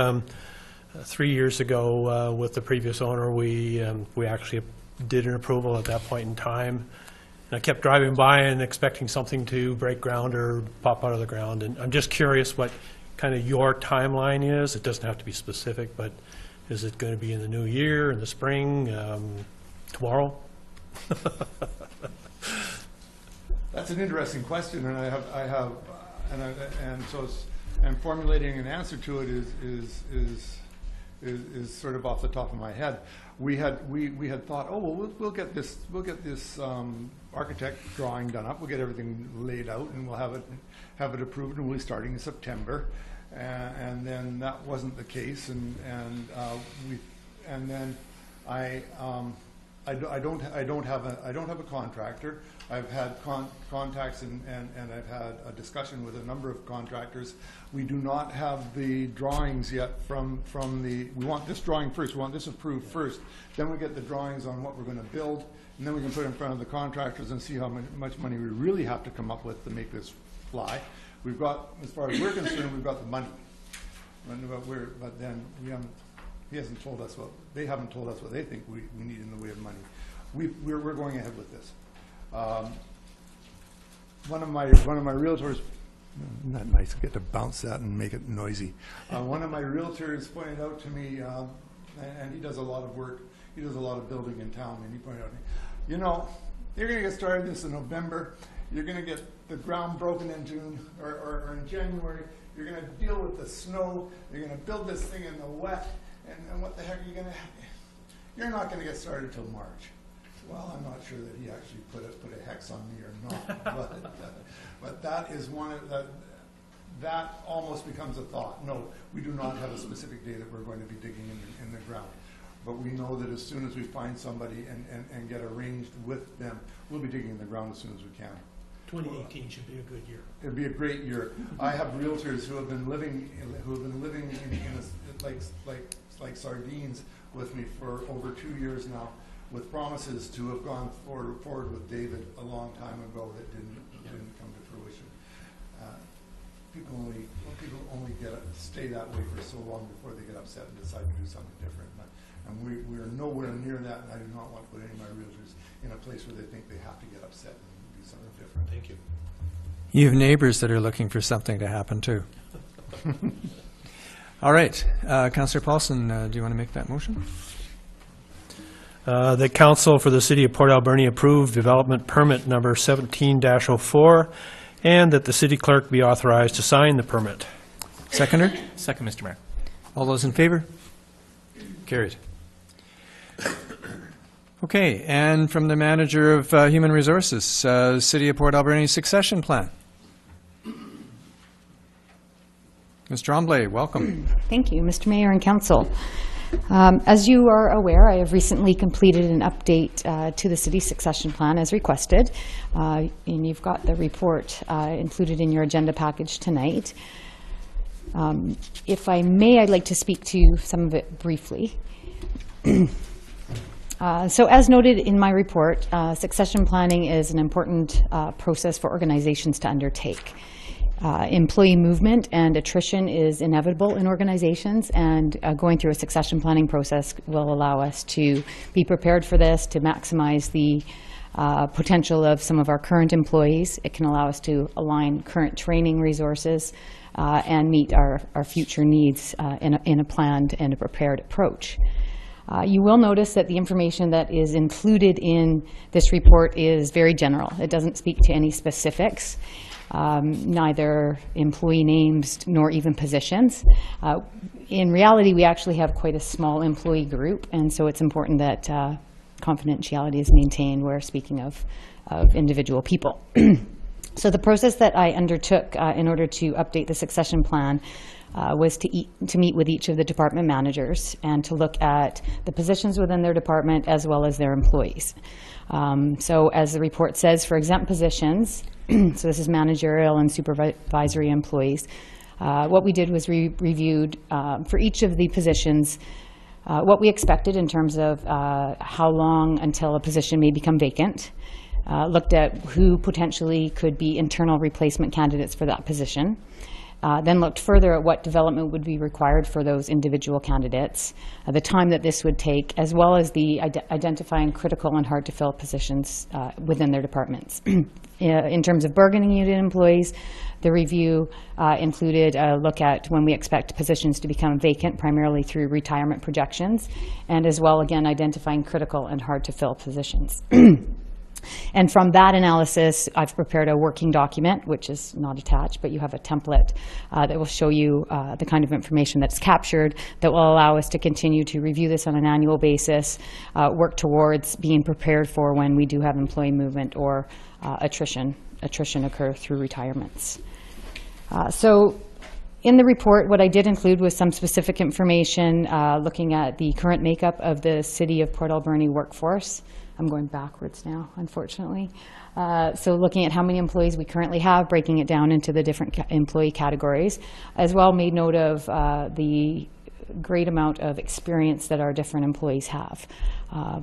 3 years ago with the previous owner, we actually did an approval at that point in time. And I kept driving by and expecting something to break ground or pop out of the ground. And I'm just curious what kind of your timeline is. It doesn't have to be specific, but is it going to be in the new year, in the spring, tomorrow? That's an interesting question, and and formulating an answer to it is sort of off the top of my head. We had thought, oh well, we'll get this architect drawing done up. We'll get everything laid out, and we'll have it approved, and we'll be starting in September. And then that wasn't the case, and then I don't have a contractor. I've had contacts and I've had a discussion with a number of contractors. We do not have the drawings yet from the. We want this drawing first. We want this approved first. Then we get the drawings on what we're going to build, and then we can put it in front of the contractors and see how much money we really have to come up with to make this fly. We've got, as far as we're concerned, we've got the money. But then we haven't. He hasn't told us they haven't told us what they think we need in the way of money. We're going ahead with this. One of my realtors, isn't that nice? I get to bounce that and make it noisy. One of my realtors pointed out to me, and he does a lot of work. He does a lot of building in town, and he pointed out to me, you know, you're going to get started this in November. You're going to get the ground broken in June or in January. You're going to deal with the snow. You're going to build this thing in the wet. And what the heck are you going to? You're not going to get started until March. Well, I'm not sure that he actually put a hex on me or not, but that is one of that almost becomes a thought. No, we do not have a specific day that we're going to be digging in the ground. but we know that as soon as we find somebody and get arranged with them, we'll be digging in the ground as soon as we can. 2018 should be a good year. It'd be a great year. I have realtors who have been living like sardines with me for over 2 years now, with promises to have gone forward with David a long time ago that didn't come to fruition. People only stay that way for so long before they get upset and decide to do something different. And we are nowhere near that, and I do not want to put any of my realtors in a place where they think they have to get upset and do something different. Thank you. You have neighbors that are looking for something to happen too. All right, Councillor Paulson, do you want to make that motion? The council for the city of Port Alberni approve development permit number 17-04, and that the city clerk be authorized to sign the permit. Seconder? Second, Mr. Mayor. All those in favor? Carried. Okay, and from the Manager of Human Resources, City of Port Alberni succession plan. Ms. Tremblay, welcome. Thank you, Mr. Mayor and Council. As you are aware, I have recently completed an update to the city succession plan as requested, and you've got the report included in your agenda package tonight. If I may, I'd like to speak to some of it briefly. So as noted in my report, succession planning is an important process for organizations to undertake. Employee movement and attrition is inevitable in organizations, and going through a succession planning process will allow us to be prepared for this, to maximize the potential of some of our current employees. It can allow us to align current training resources and meet our future needs in a planned and a prepared approach. You will notice that the information that is included in this report is very general. It doesn't speak to any specifics. Neither employee names nor even positions. In reality, we actually have quite a small employee group, and so it's important that confidentiality is maintained. We're speaking of individual people. So the process that I undertook in order to update the succession plan was to meet with each of the department managers and to look at the positions within their department as well as their employees. So as the report says, for exempt positions, so this is managerial and supervisory employees, what we did was reviewed for each of the positions what we expected in terms of how long until a position may become vacant, looked at who potentially could be internal replacement candidates for that position, then looked further at what development would be required for those individual candidates, the time that this would take, as well as the identifying critical and hard-to-fill positions within their departments. In terms of bargaining unit employees, the review included a look at when we expect positions to become vacant, primarily through retirement projections, and as well, again, identifying critical and hard-to-fill positions. And from that analysis, I've prepared a working document, which is not attached, but you have a template that will show you the kind of information that's captured that will allow us to continue to review this on an annual basis, work towards being prepared for when we do have employee movement or attrition occur through retirements. So in the report, what I did include was some specific information looking at the current makeup of the City of Port Alberni workforce. I'm going backwards now, unfortunately. So looking at how many employees we currently have, breaking it down into the different employee categories, as well made note of the great amount of experience that our different employees have,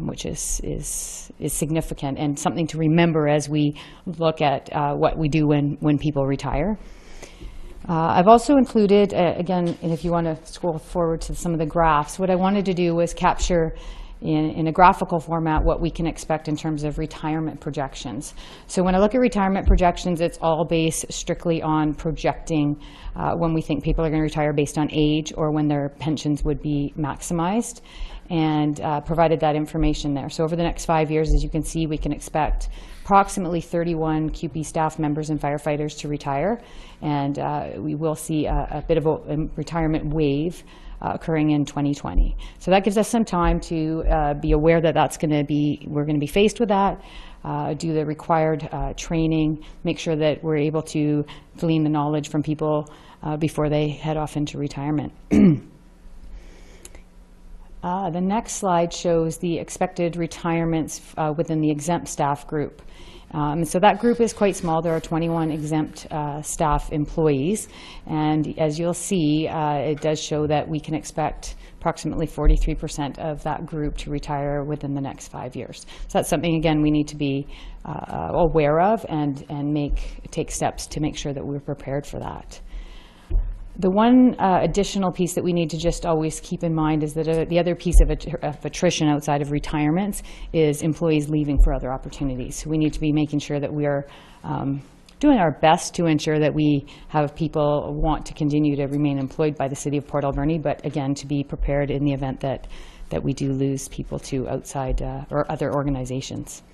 which is significant and something to remember as we look at what we do when people retire. I've also included, again, and if you want to scroll forward to some of the graphs, what I wanted to do was capture in a graphical format what we can expect in terms of retirement projections. So when I look at retirement projections, it's all based strictly on projecting when we think people are going to retire based on age or when their pensions would be maximized, and provided that information there. So over the next 5 years, as you can see, we can expect approximately 31 QP staff members and firefighters to retire, and we will see a bit of a retirement wave occurring in 2020. So that gives us some time to be aware that we're going to be faced with that, do the required training, make sure that we're able to glean the knowledge from people before they head off into retirement. The next slide shows the expected retirements within the exempt staff group. So that group is quite small. There are 21 exempt staff employees. And as you'll see, it does show that we can expect approximately 43% of that group to retire within the next 5 years. So that's something, again, we need to be aware of and take steps to make sure that we're prepared for that. The one additional piece that we need to just always keep in mind is that the other piece of attrition outside of retirements is employees leaving for other opportunities. So we need to be making sure that we are doing our best to ensure that we have people want to continue to remain employed by the City of Port Alberni, but again, to be prepared in the event that we do lose people to outside or other organizations.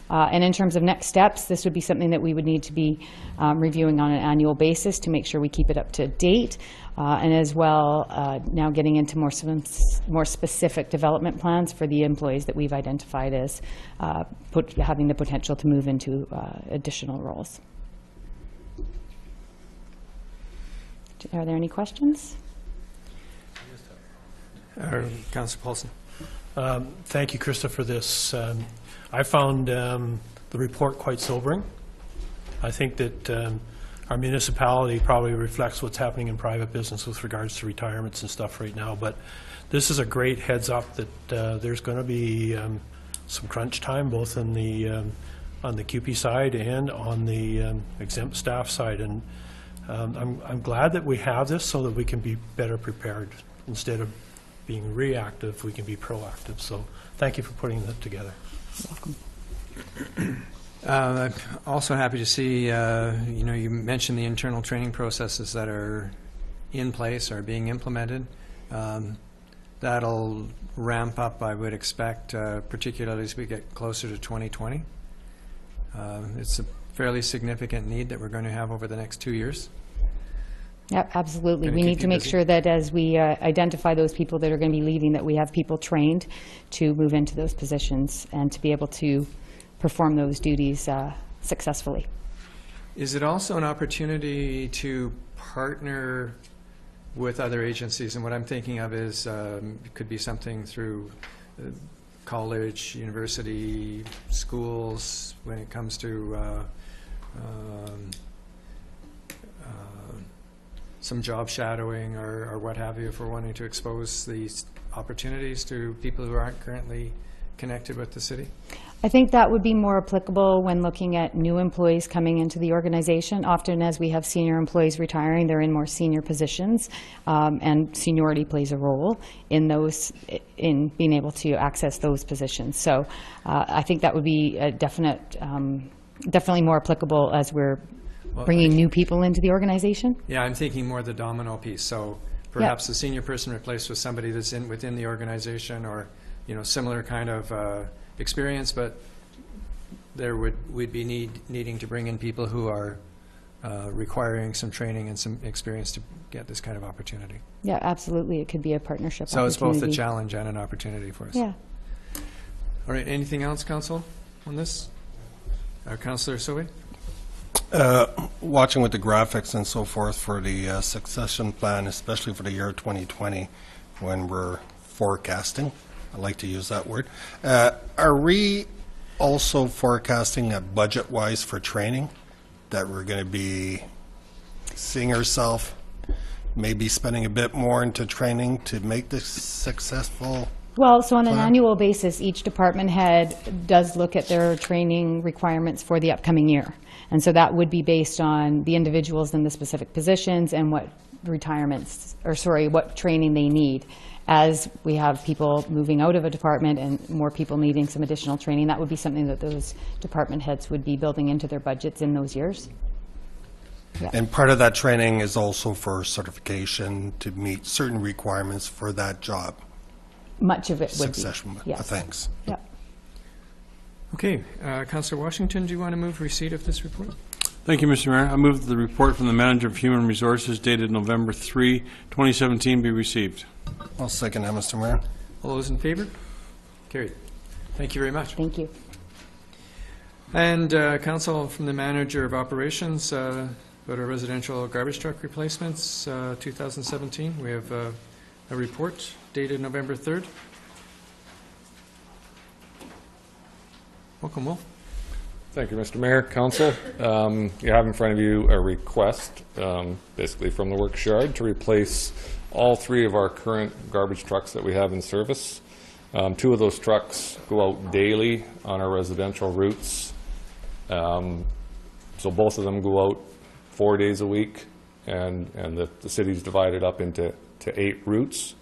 And in terms of next steps, this would be something that we would need to be reviewing on an annual basis to make sure we keep it up to date, and as well now getting into more specific development plans for the employees that we've identified as having the potential to move into additional roles. Are there any questions? Councillor Paulson. Thank you, Krista, for this. I found the report quite sobering. I think that our municipality probably reflects what's happening in private business with regards to retirements and stuff right now, but this is a great heads up that there's going to be some crunch time both in the on the QP side and on the exempt staff side, and I'm glad that we have this so that we can be better prepared. Instead of being reactive, we can be proactive. So thank you for putting that together. Welcome. I'm also happy to see, you mentioned the internal training processes that are in place or being implemented. That'll ramp up, I would expect, particularly as we get closer to 2020. It's a fairly significant need that we're going to have over the next 2 years. Yeah, absolutely. Gonna We keep need to you make busy. sure that as we identify those people that are going to be leaving, that we have people trained to move into those positions and to be able to perform those duties successfully. Is it also an opportunity to partner with other agencies? And what I'm thinking of is it could be something through college, university, schools, when it comes to some job shadowing or what have you, if we're wanting to expose these opportunities to people who aren't currently connected with the city? I think that would be more applicable when looking at new employees coming into the organization. Often as we have senior employees retiring, they're in more senior positions, and seniority plays a role in in being able to access those positions. So I think that would be a definitely more applicable as we're bringing new people into the organization. Yeah, I'm thinking more the domino piece. So perhaps the senior person replaced with somebody that's within the organization, or similar kind of experience, but we'd be needing to bring in people who are requiring some training and some experience to get this kind of opportunity. Yeah, absolutely. It could be a partnership So it's both a opportunity. challenge and an opportunity for us. Yeah. All right, anything else, Council, on this? Councillor Sobe? Watching with the graphics and so forth for the succession plan, especially for the year 2020, when we're forecasting, I like to use that word. Are we also forecasting budget-wise for training that we're going to be seeing ourselves maybe spending a bit more into training to make this successful? Well, so on an plan? annual basis, each department head does look at their training requirements for the upcoming year. And so that would be based on the individuals in the specific positions and what what training they need. As we have people moving out of a department and more people needing some additional training, that would be something that those department heads would be building into their budgets in those years. Yeah. And part of that training is also for certification to meet certain requirements for that job. Much of it would Succession. be. Yes. Thanks. Yeah. Okay, Councillor Washington, do you want to move receipt of this report? Thank you, Mr. Mayor. I move that the report from the Manager of Human Resources dated November 3, 2017 be received. I'll second that, Mr. Mayor. All those in favor? Carried. Thank you very much. Thank you. And Council, from the Manager of Operations, about our residential garbage truck replacements, 2017. We have a report dated November 3rd. Welcome, Will. Thank you, Mr. Mayor, Council. You have in front of you a request, basically from the Works Yard, to replace all 3 of our current garbage trucks that we have in service. 2 of those trucks go out daily on our residential routes. So both of them go out 4 days a week, and the city's divided up into 8 routes.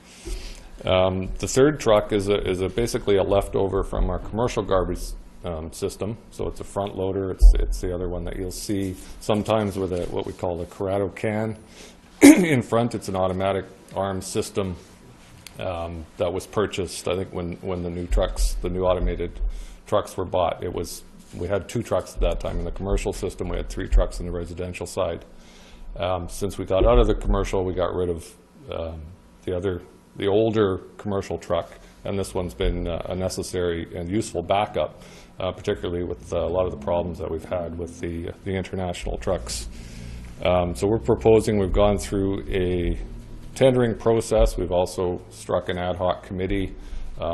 The 3rd truck is basically a leftover from our commercial garbage system. So it's a front loader. It's the other one that you'll see sometimes with what we call a Corrado can. In front, it's an automatic arm system that was purchased, I think, when the new automated trucks were bought. We had 2 trucks at that time in the commercial system. We had 3 trucks in the residential side. Since we got out of the commercial, we got rid of the older commercial truck, and this one's been a necessary and useful backup, particularly with a lot of the problems that we've had with the international trucks. So we've gone through a tendering process. We've also struck an ad hoc committee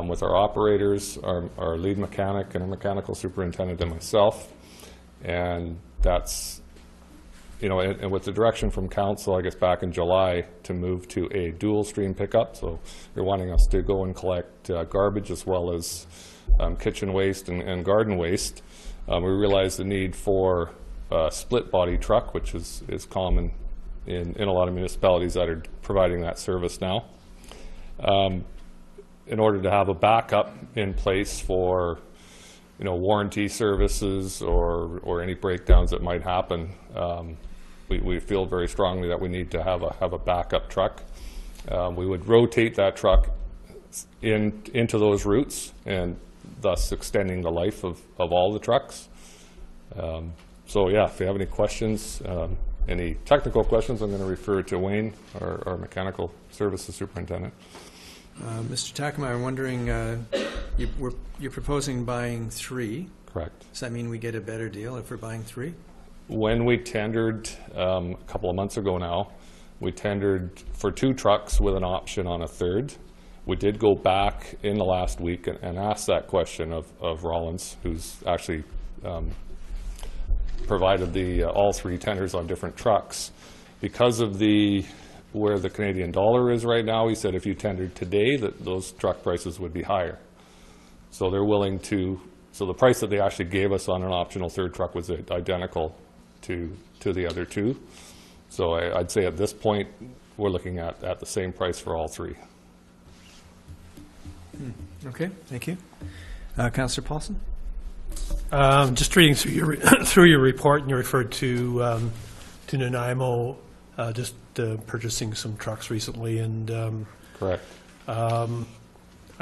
with our operators, our lead mechanic and our mechanical superintendent and myself. And that's, and with the direction from council, I guess back in July, to move to a dual stream pickup. So they're wanting us to go and collect garbage as well as kitchen waste and garden waste. We realized the need for a split body truck, which is common in a lot of municipalities that are providing that service now. In order to have a backup in place for warranty services or any breakdowns that might happen, we feel very strongly that we need to have a backup truck. We would rotate that truck into those routes, and thus extending the life of all the trucks. So yeah, if you have any questions, any technical questions, I'm going to refer to Wayne, our mechanical services superintendent. Mr. Takema, I'm wondering, you're proposing buying 3. Correct. Does that mean we get a better deal if we're buying 3? When we tendered a couple of months ago now, we tendered for 2 trucks with an option on a 3rd. We did go back in the last week and ask that question of Rollins, who's actually provided all 3 tenders on different trucks. Because of where the Canadian dollar is right now, he said if you tendered today, that those truck prices would be higher. So they're willing to, so the price that they actually gave us on an optional 3rd truck was identical to the other 2. So I'd say at this point, we're looking at the same price for all 3. Okay, thank you. Councillor Paulson? Just reading through your report, and you referred to Nanaimo just purchasing some trucks recently, and correct.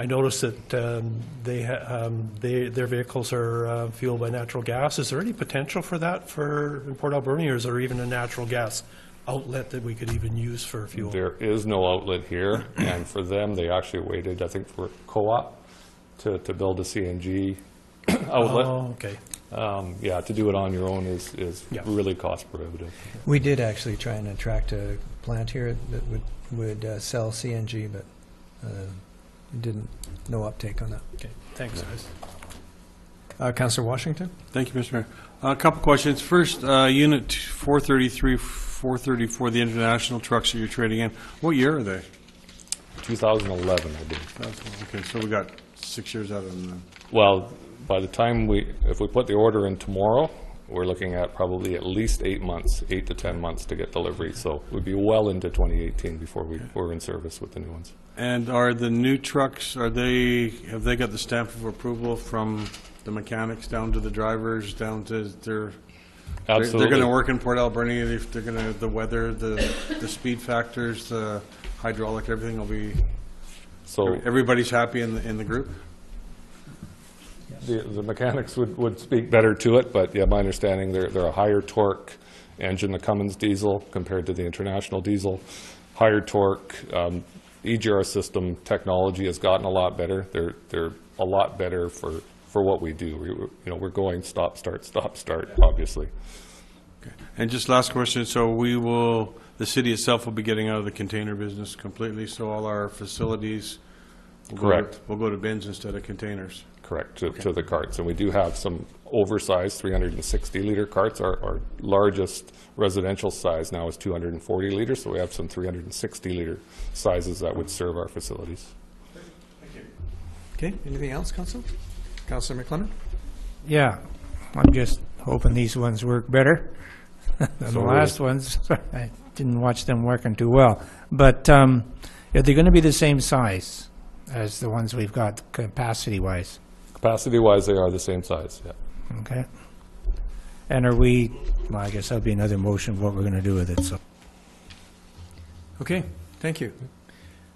I noticed that their vehicles are fueled by natural gas. Is there any potential for that in Port Alberni, or is there even a natural gas outlet that we could even use for fuel? There is no outlet here, and for them, they actually waited, I think, for co-op to build a CNG outlet. Oh, okay. Yeah, to do it on your own is really cost prohibitive. We did actually try and attract a plant here that would sell CNG, but no uptake on that. Okay, thanks, guys. Councillor Washington? Thank you, Mr. Mayor. A couple questions. First, Unit 433, 434, the international trucks that you're trading in. What year are they? 2011, I believe. Okay, so we got 6 years out of them. Well, by the time if we put the order in tomorrow, we're looking at probably at least 8 months, 8 to 10 months to get delivery. So we'd be well into 2018 before we're in service with the new ones. And are the new trucks, have they got the stamp of approval from the mechanics down to the drivers, down to their... Absolutely. They're going to work in Port Alberni. If they're going to, the weather, the speed factors, the hydraulic, everything will be... So everybody's happy in the group? The mechanics would speak better to it, but yeah, my understanding they're a higher torque engine, the Cummins diesel, compared to the international diesel. Higher torque, EGR system technology has gotten a lot better. They're a lot better for what we do. We're going stop, start, obviously. And just last question, so the city itself will be getting out of the container business completely, so all our facilities Correct. will go to bins instead of containers? Correct, to the carts. And we do have some oversized 360-liter carts. Our largest residential size now is 240 liters, so we have some 360-liter sizes that would serve our facilities. Okay, anything else, Council? Councilor McClellan? Yeah, I'm just hoping these ones work better than the last ones. I didn't watch them working too well. But are they going to be the same size as the ones we've got capacity-wise? Capacity-wise, they are the same size, yeah. Okay. And are we, well, I guess that'll be another motion of what we're going to do with it, so. Okay, thank you.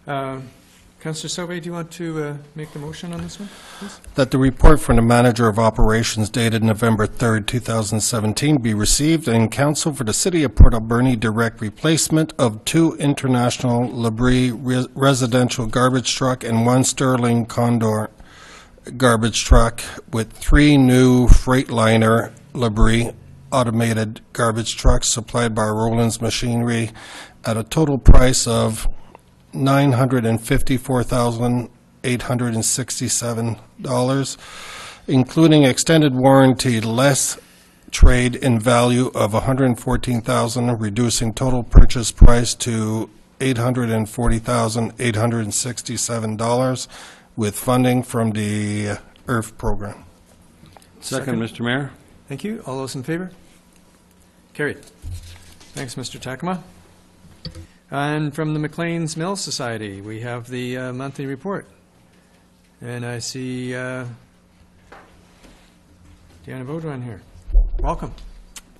Councillor Sauvé, do you want to make the motion on this one, please? That the report from the Manager of Operations dated November 3rd, 2017 be received, and Council for the City of Port Alberni direct replacement of 2 International Labrie residential garbage truck and 1 Sterling Condor garbage truck with 3 new Freightliner Labrie automated garbage trucks supplied by Roland's Machinery at a total price of $954,867, including extended warranty less trade in value of $114,000, reducing total purchase price to $840,867 with funding from the IRF program. Second, Mr. Mayor. Thank you. All those in favor? Carried. Thanks, Mr. Takama. And from the McLean's Mill Society, we have the monthly report. And I see Deanna Baudouin here. Welcome.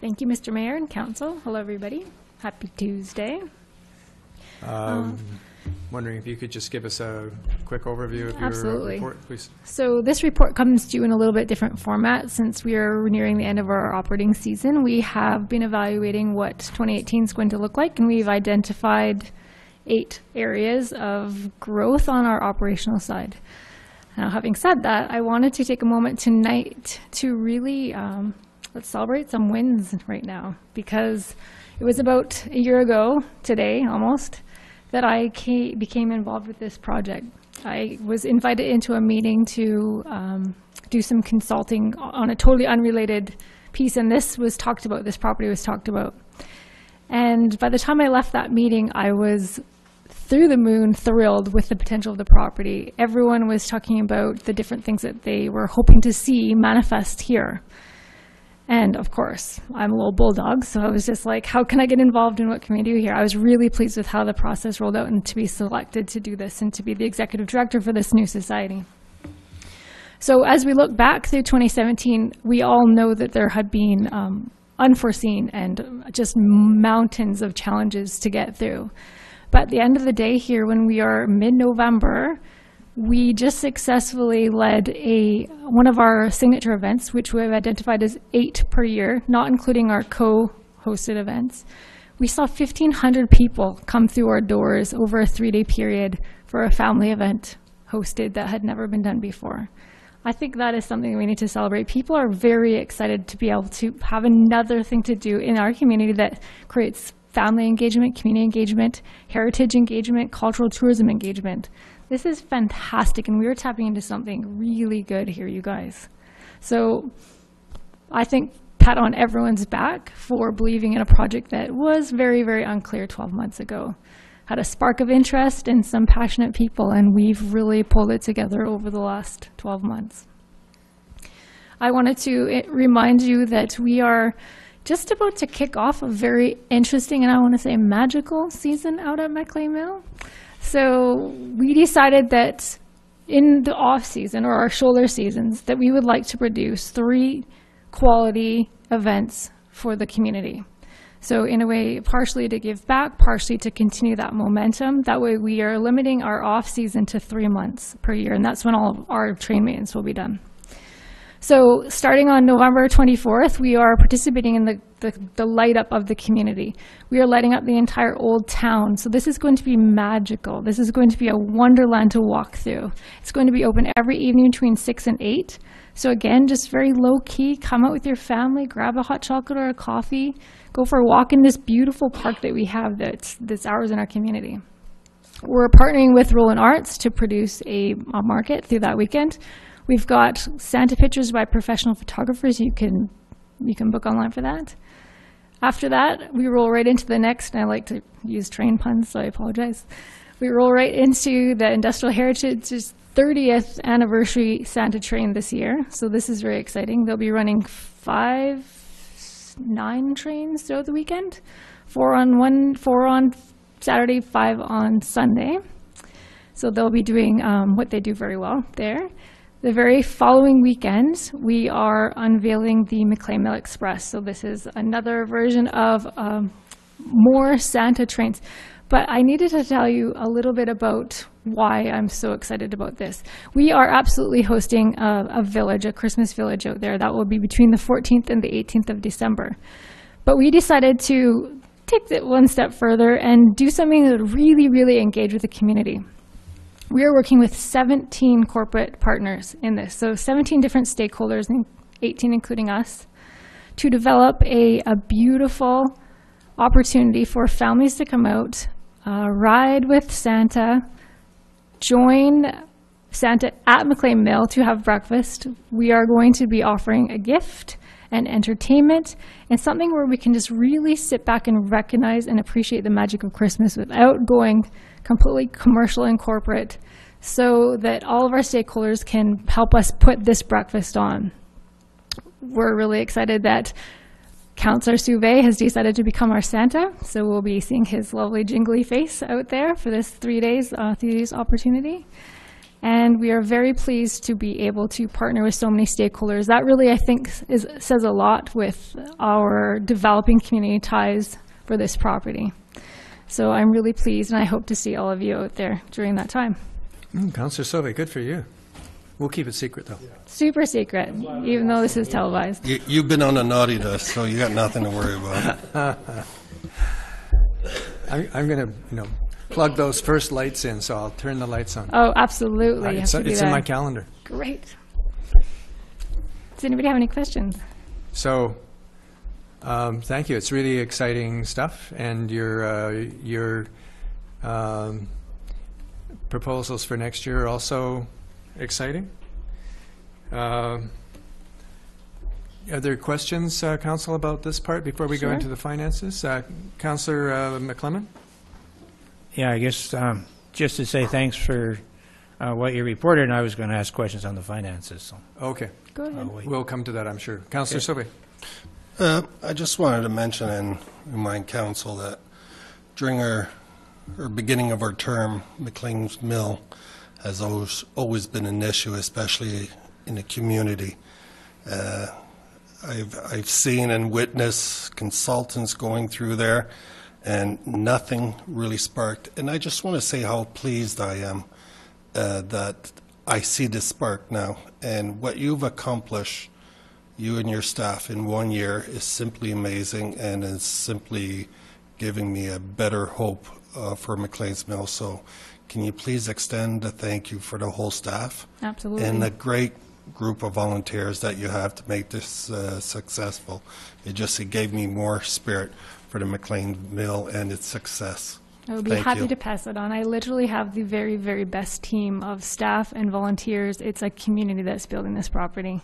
Thank you, Mr. Mayor and Council. Hello, everybody. Happy Tuesday. Wondering if you could just give us a quick overview of your report, please. So this report comes to you in a little bit different format since we are nearing the end of our operating season. We have been evaluating what 2018 is going to look like, and we've identified 8 areas of growth on our operational side. Now, having said that, I wanted to take a moment tonight to really let's celebrate some wins right now, because it was about a year ago today, almost, that I became involved with this project. I was invited into a meeting to do some consulting on a totally unrelated piece, and this property was talked about. And by the time I left that meeting, I was through the moon thrilled with the potential of the property. Everyone was talking about the different things that they were hoping to see manifest here. And of course, I'm a little bulldog, so I was just like, how can I get involved in what can we do here? I was really pleased with how the process rolled out and to be selected to do this and to be the executive director for this new society. So as we look back through 2017, we all know that there had been unforeseen and just mountains of challenges to get through. But at the end of the day here, when we are mid-November, we just successfully led one of our signature events, which we have identified as 8 per year, not including our co-hosted events. We saw 1,500 people come through our doors over a 3-day period for a family event hosted that had never been done before. I think that is something we need to celebrate. People are very excited to be able to have another thing to do in our community that creates family engagement, community engagement, heritage engagement, cultural tourism engagement. This is fantastic, and we are tapping into something really good here, you guys. So I think pat on everyone's back for believing in a project that was very, very unclear 12 months ago. Had a spark of interest in some passionate people, and we've really pulled it together over the last 12 months. I wanted to remind you that we are just about to kick off a very interesting, and I want to say magical season out at McLean Mill. So we decided that in the off-season, or our shoulder seasons, that we would like to produce 3 quality events for the community. So in a way, partially to give back, partially to continue that momentum. That way we are limiting our off-season to 3 months per year, and that's when all of our train maintenance will be done. So starting on November 24th, we are participating in the light up of the community. We are lighting up the entire old town. So this is going to be magical. This is going to be a wonderland to walk through. It's going to be open every evening between 6 and 8. So again, just very low key, come out with your family, grab a hot chocolate or a coffee, go for a walk in this beautiful park that we have that's ours in our community. We're partnering with Roland Arts to produce a market through that weekend. We've got Santa pictures by professional photographers. You can book online for that. After that, we roll right into the next, and I like to use train puns, so I apologize. We roll right into the Industrial Heritage's 30th anniversary Santa train this year. So this is very exciting. They'll be running 9 trains throughout the weekend, 4 on Saturday, 5 on Sunday. So they'll be doing what they do very well there. The very following weekend, we are unveiling the McLean Mill Express. So this is another version of more Santa trains. But I needed to tell you a little bit about why I'm so excited about this. We are absolutely hosting a village, a Christmas village out there. That will be between the 14th and the 18th of December. But we decided to take it one step further and do something that would really, really engage with the community. We are working with 17 corporate partners in this, so 17 different stakeholders, 18 including us, to develop a beautiful opportunity for families to come out, ride with Santa, join Santa at McLean Mill to have breakfast. We are going to be offering a gift and entertainment and something where we can just really sit back and recognize and appreciate the magic of Christmas without going completely commercial and corporate, so that all of our stakeholders can help us put this breakfast on. We're really excited that Councillor Souvet has decided to become our Santa, so we'll be seeing his lovely jingly face out there for this 3 days opportunity. And we are very pleased to be able to partner with so many stakeholders. That really, I think, says a lot with our developing community ties for this property. So I'm really pleased, and I hope to see all of you out there during that time. Councillor Sauvé, good for you. We'll keep it secret, though. Super secret, even though this is televised. You've been on a naughty list, so you got nothing to worry about. I'm going to, plug those first lights in, so I'll turn the lights on. Oh, absolutely. It's in my calendar. Great. Does anybody have any questions? So, thank you. It's really exciting stuff, and your proposals for next year are also exciting. Are there questions, Council, about this part before we go into the finances? Councillor McClellan? Yeah, I guess just to say thanks for what you reported, and I was going to ask questions on the finances. So. Okay. Go ahead. We'll come to that, I'm sure. Councillor Sauvé. I just wanted to mention and remind Council that during our beginning of our term, McLean's Mill has always been an issue, especially in the community. I've seen and witnessed consultants going through there, and nothing really sparked. And I just want to say how pleased I am that I see this spark now. And what you've accomplished, you and your staff, in 1 year is simply amazing, and is simply giving me a better hope for McLean's Mill. So can you please extend a thank you for the whole staff? Absolutely. And the great group of volunteers that you have to make this successful. It gave me more spirit for the McLean Mill and its success. I would be happy to pass it on. I literally have the very, very best team of staff and volunteers. It's a community that's building this property.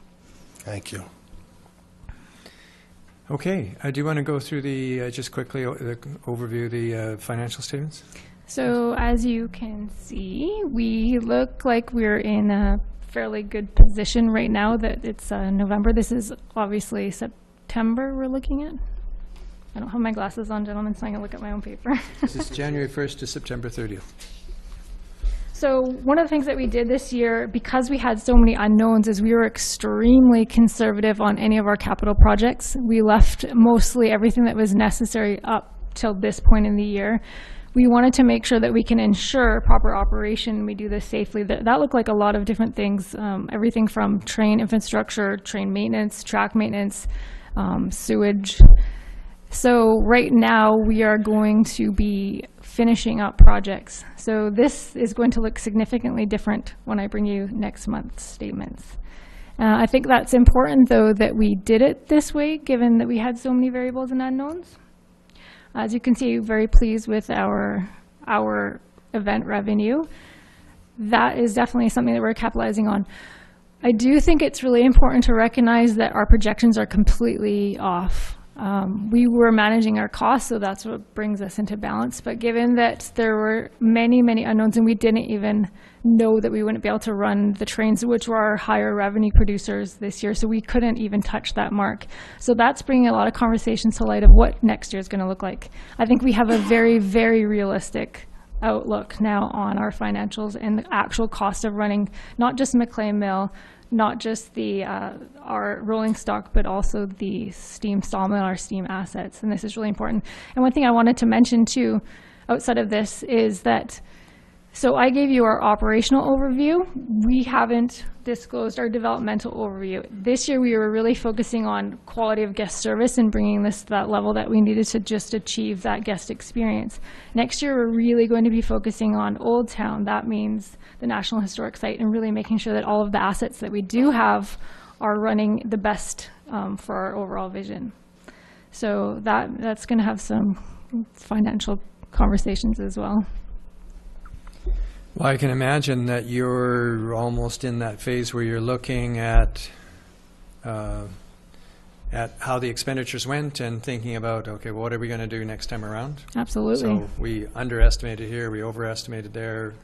Thank you. Okay. I do want to go through just quickly, the overview of the financial statements. So as you can see, we look like we're in a fairly good position right now that it's November. This is obviously September we're looking at. I don't have my glasses on, gentlemen, so I'm going to look at my own paper. This is January 1st to September 30th. So one of the things that we did this year, because we had so many unknowns, is we were extremely conservative on any of our capital projects. We left mostly everything that was necessary up till this point in the year. we wanted to make sure that we can ensure proper operation. We do this safely. That looked like a lot of different things, everything from train infrastructure, train maintenance, track maintenance, sewage. So right now we are going to be finishing up projects. So this is going to look significantly different when I bring you next month's statements. I think that's important, though, that we did it this way, given that we had so many variables and unknowns. As you can see, very pleased with our event revenue. That is definitely something that we're capitalizing on. I do think it's really important to recognize that our projections are completely off. We were managing our costs, so that's what brings us into balance. But given that there were many, many unknowns, and we didn't even know that we wouldn't be able to run the trains, which were our higher revenue producers this year, so we couldn't even touch that mark. So that's bringing a lot of conversations to light of what next year is going to look like. I think we have a very, very realistic outlook now on our financials and the actual cost of running not just McLean Mill, not just the our rolling stock, but also the steam sawmill, our steam assets. And this is really important. And one thing I wanted to mention too, outside of this, is that, so I gave you our operational overview. We haven't disclosed our developmental overview. This year we were really focusing on quality of guest service and bringing this to that level that we needed to just achieve that guest experience. Next year we're really going to be focusing on Old Town. That means the National Historic Site, and really making sure that all of the assets that we do have are running the best for our overall vision. So that's going to have some financial conversations as well. Well, I can imagine that you're almost in that phase where you're looking at how the expenditures went and thinking about, okay, what are we going to do next time around? Absolutely. So we underestimated here, we overestimated there,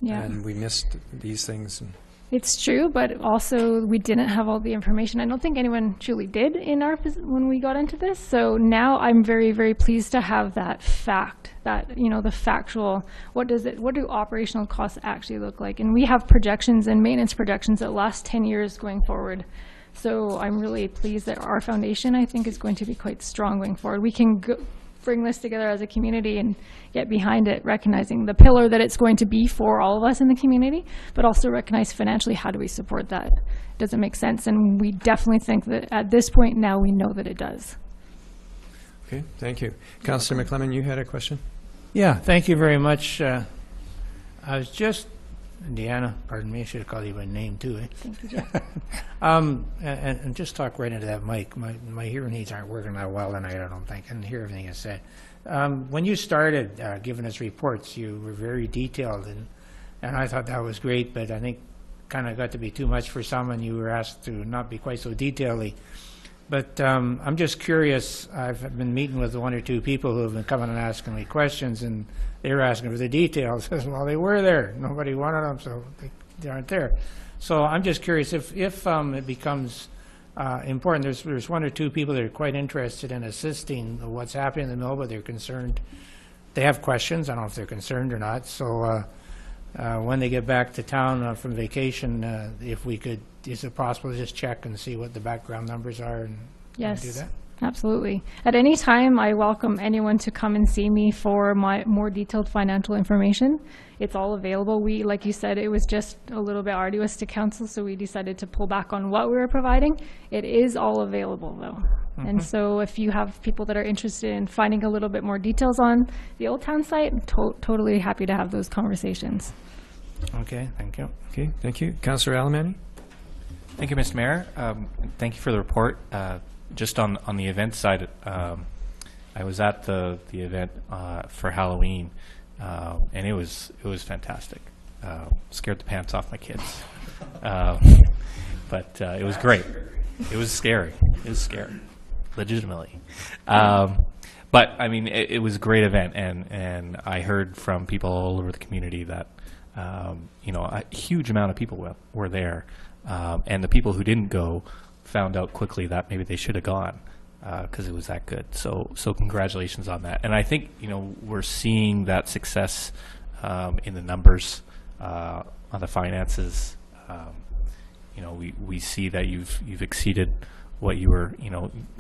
yeah, and we missed these things. It's true, but also we didn't have all the information. I don't think anyone truly did in our when we got into this. So now I'm very, very pleased to have that fact, that, you know, the factual, what do operational costs actually look like? And we have projections and maintenance projections that last 10 years going forward. So I'm really pleased that our foundation, I think, is going to be quite strong going forward. We can bring this together as a community and get behind it, recognizing the pillar that it's going to be for all of us in the community, but also recognize financially, how do we support that? Does it make sense? And we definitely think that at this point now we know that it does. Okay, thank you. Councillor McClellan, you had a question? Yeah, thank you very much. I was just, Deanna, pardon me, I should have called you by name too. Thank you, Jeff. And just talk right into that mic. My hearing aids aren't working that well tonight, I don't think. I didn't hear everything you said. When you started giving us reports, you were very detailed, and I thought that was great, but I think kind of got to be too much for some, and you were asked to not be quite so detail-y. But I'm just curious. I've been meeting with one or two people who have been coming and asking me questions, and they were asking for the details. Well, they were there. Nobody wanted them, so they aren't there. So I'm just curious if it becomes important. There's one or two people that are quite interested in assisting what's happening in the mill, but they're concerned. They have questions. I don't know if they're concerned or not. So when they get back to town from vacation, if we could, is it possible to just check and see what the background numbers are and do that? Absolutely. At any time, I welcome anyone to come and see me for my more detailed financial information. It's all available. Like you said, it was just a little bit arduous to council, so we decided to pull back on what we were providing. It is all available, though. Mm-hmm. And so if you have people that are interested in finding a little bit more details on the Old Town site, I'm totally happy to have those conversations. Okay, thank you. Okay, thank you. Councillor Alberni? Thank you, Mr. Mayor. Thank you for the report. Just on the event side, I was at the event for Halloween, and it was fantastic. Scared the pants off my kids, but it was great. It was scary. It was scary, legitimately. But I mean, it was a great event, and I heard from people all over the community that a huge amount of people were there, and the people who didn't go found out quickly that maybe they should have gone because it was that good. So congratulations on that. And I think we're seeing that success in the numbers, on the finances. We see that you've exceeded what you were,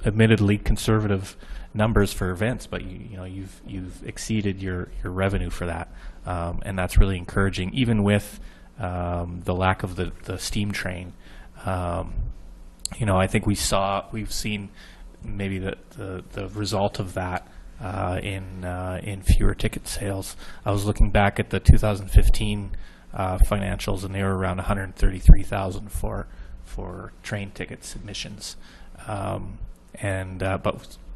admittedly conservative numbers for events, but you've exceeded your revenue for that, and that's really encouraging, even with the lack of the steam train. I think we've seen maybe the result of that in fewer ticket sales. I was looking back at the 2015 financials, and they were around 133,000 for train ticket submissions, but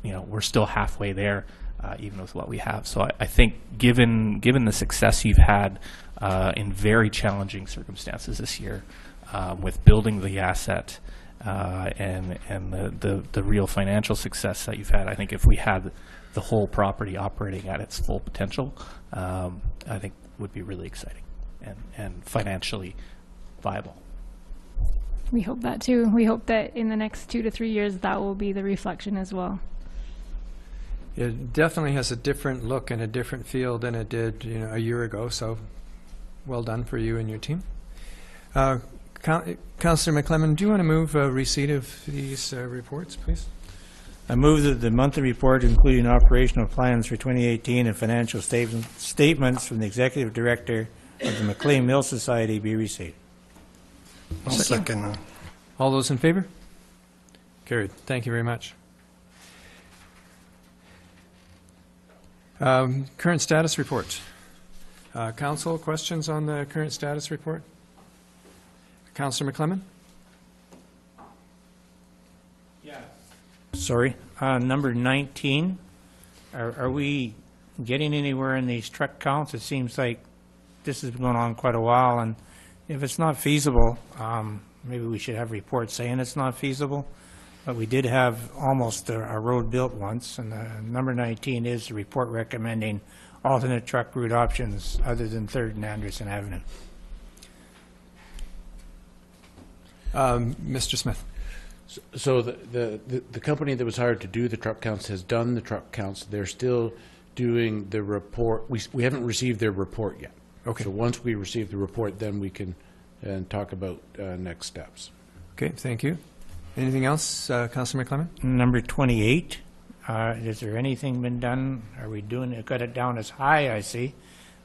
we're still halfway there, even with what we have. So I think given the success you've had in very challenging circumstances this year, with building the asset and the real financial success that you've had, I think if we had the whole property operating at its full potential, I think would be really exciting and financially viable. We hope that too. We hope that in the next 2 to 3 years that will be the reflection as well. It definitely has a different look and a different feel than it did a year ago, so well done for you and your team. Councillor McClellan, do you want to move receipt of these reports, please? I move that the monthly report, including operational plans for 2018 and financial statements from the Executive Director of the McLean Mill Society, be received. I'll second that. All those in favor? Carried. Thank you very much. Current status report. Council, questions on the current status report? Councillor McClellan? Yeah. Sorry. Number 19, are we getting anywhere in these truck counts? It seems like this has been going on quite a while, and if it's not feasible, maybe we should have reports saying it's not feasible. But we did have almost a road built once, and number 19 is the report recommending alternate truck route options other than 3rd and Anderson Avenue. Mr. Smith. So the company that was hired to do the truck counts has done the truck counts. They're still doing the report. We haven't received their report yet. Okay. So once we receive the report, then we can talk about next steps. Okay, thank you. Anything else, Councillor McClellan? Number 28, has there anything been done? Are we doing it? Got it down as high, I see.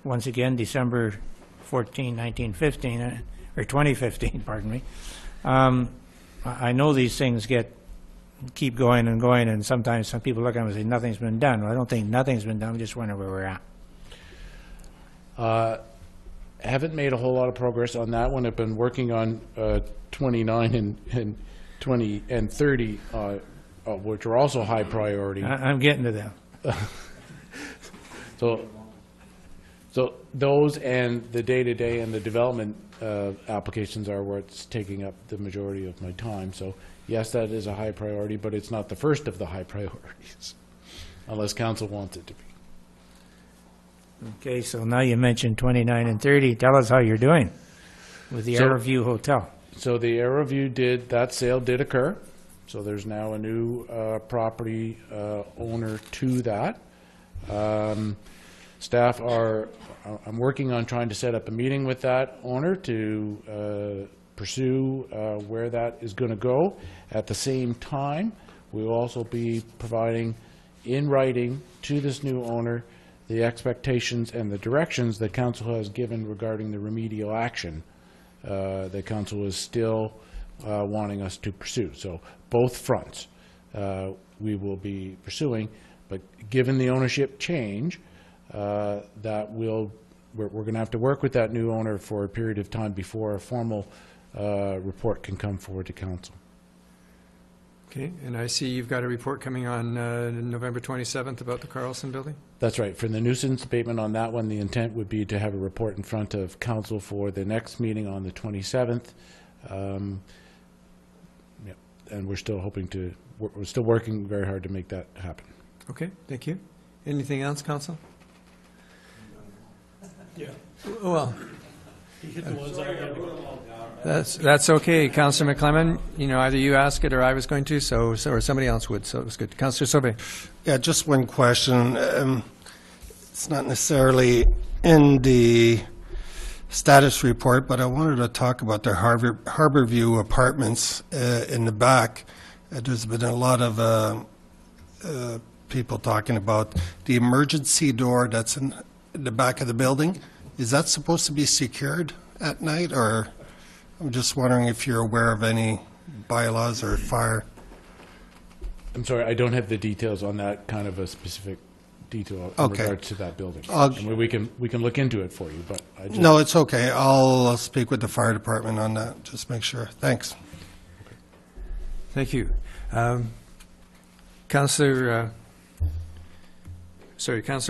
Once again, December 14, 1915, or 2015, pardon me. I know these things keep going and going, and sometimes some people look at them and say nothing's been done. Well, I don't think nothing's been done. We just wonder where we're at. Haven't made a whole lot of progress on that one. I've been working on 29 and 20 and 30, which are also high priority. I'm getting to them. So those and the day-to-day and the development applications are what's taking up the majority of my time. So yes, that is a high priority, but it's not the first of the high priorities, unless council wants it to be. Okay, so now you mentioned 29 and 30. Tell us how you're doing with the Arrowview Hotel. So the Arrowview that sale did occur. So there's now a new property owner to that. Staff I'm working on trying to set up a meeting with that owner to pursue where that is going to go. At the same time, we will also be providing in writing to this new owner the expectations and the directions that council has given regarding the remedial action that council is still wanting us to pursue. So both fronts we will be pursuing, but given the ownership change, that we're going to have to work with that new owner for a period of time before a formal report can come forward to council. Okay, and I see you've got a report coming on November 27th about the Carlson building? That's right. For the nuisance abatement on that one, the intent would be to have a report in front of council for the next meeting on the 27th. And we're still we're still working very hard to make that happen. Okay, thank you. Anything else, council? Yeah. Well, he hit the ones I had. that's okay, Councillor McClellan. Either you ask it or I was going to, or somebody else would. So it was good. Councillor Sauvé. Yeah, just one question. It's not necessarily in the status report, but I wanted to talk about the Harborview apartments in the back. There's been a lot of people talking about the emergency door that's in the back of the building. Is that supposed to be secured at night, or I'm just wondering if you're aware of any bylaws or fire? I'm sorry, I don't have the details on that kind of a specific detail in regards to that building. I mean, we can look into it for you, but I just... No, it's okay. I'll speak with the fire department on that, just make sure. Thanks. Thank you. Councillor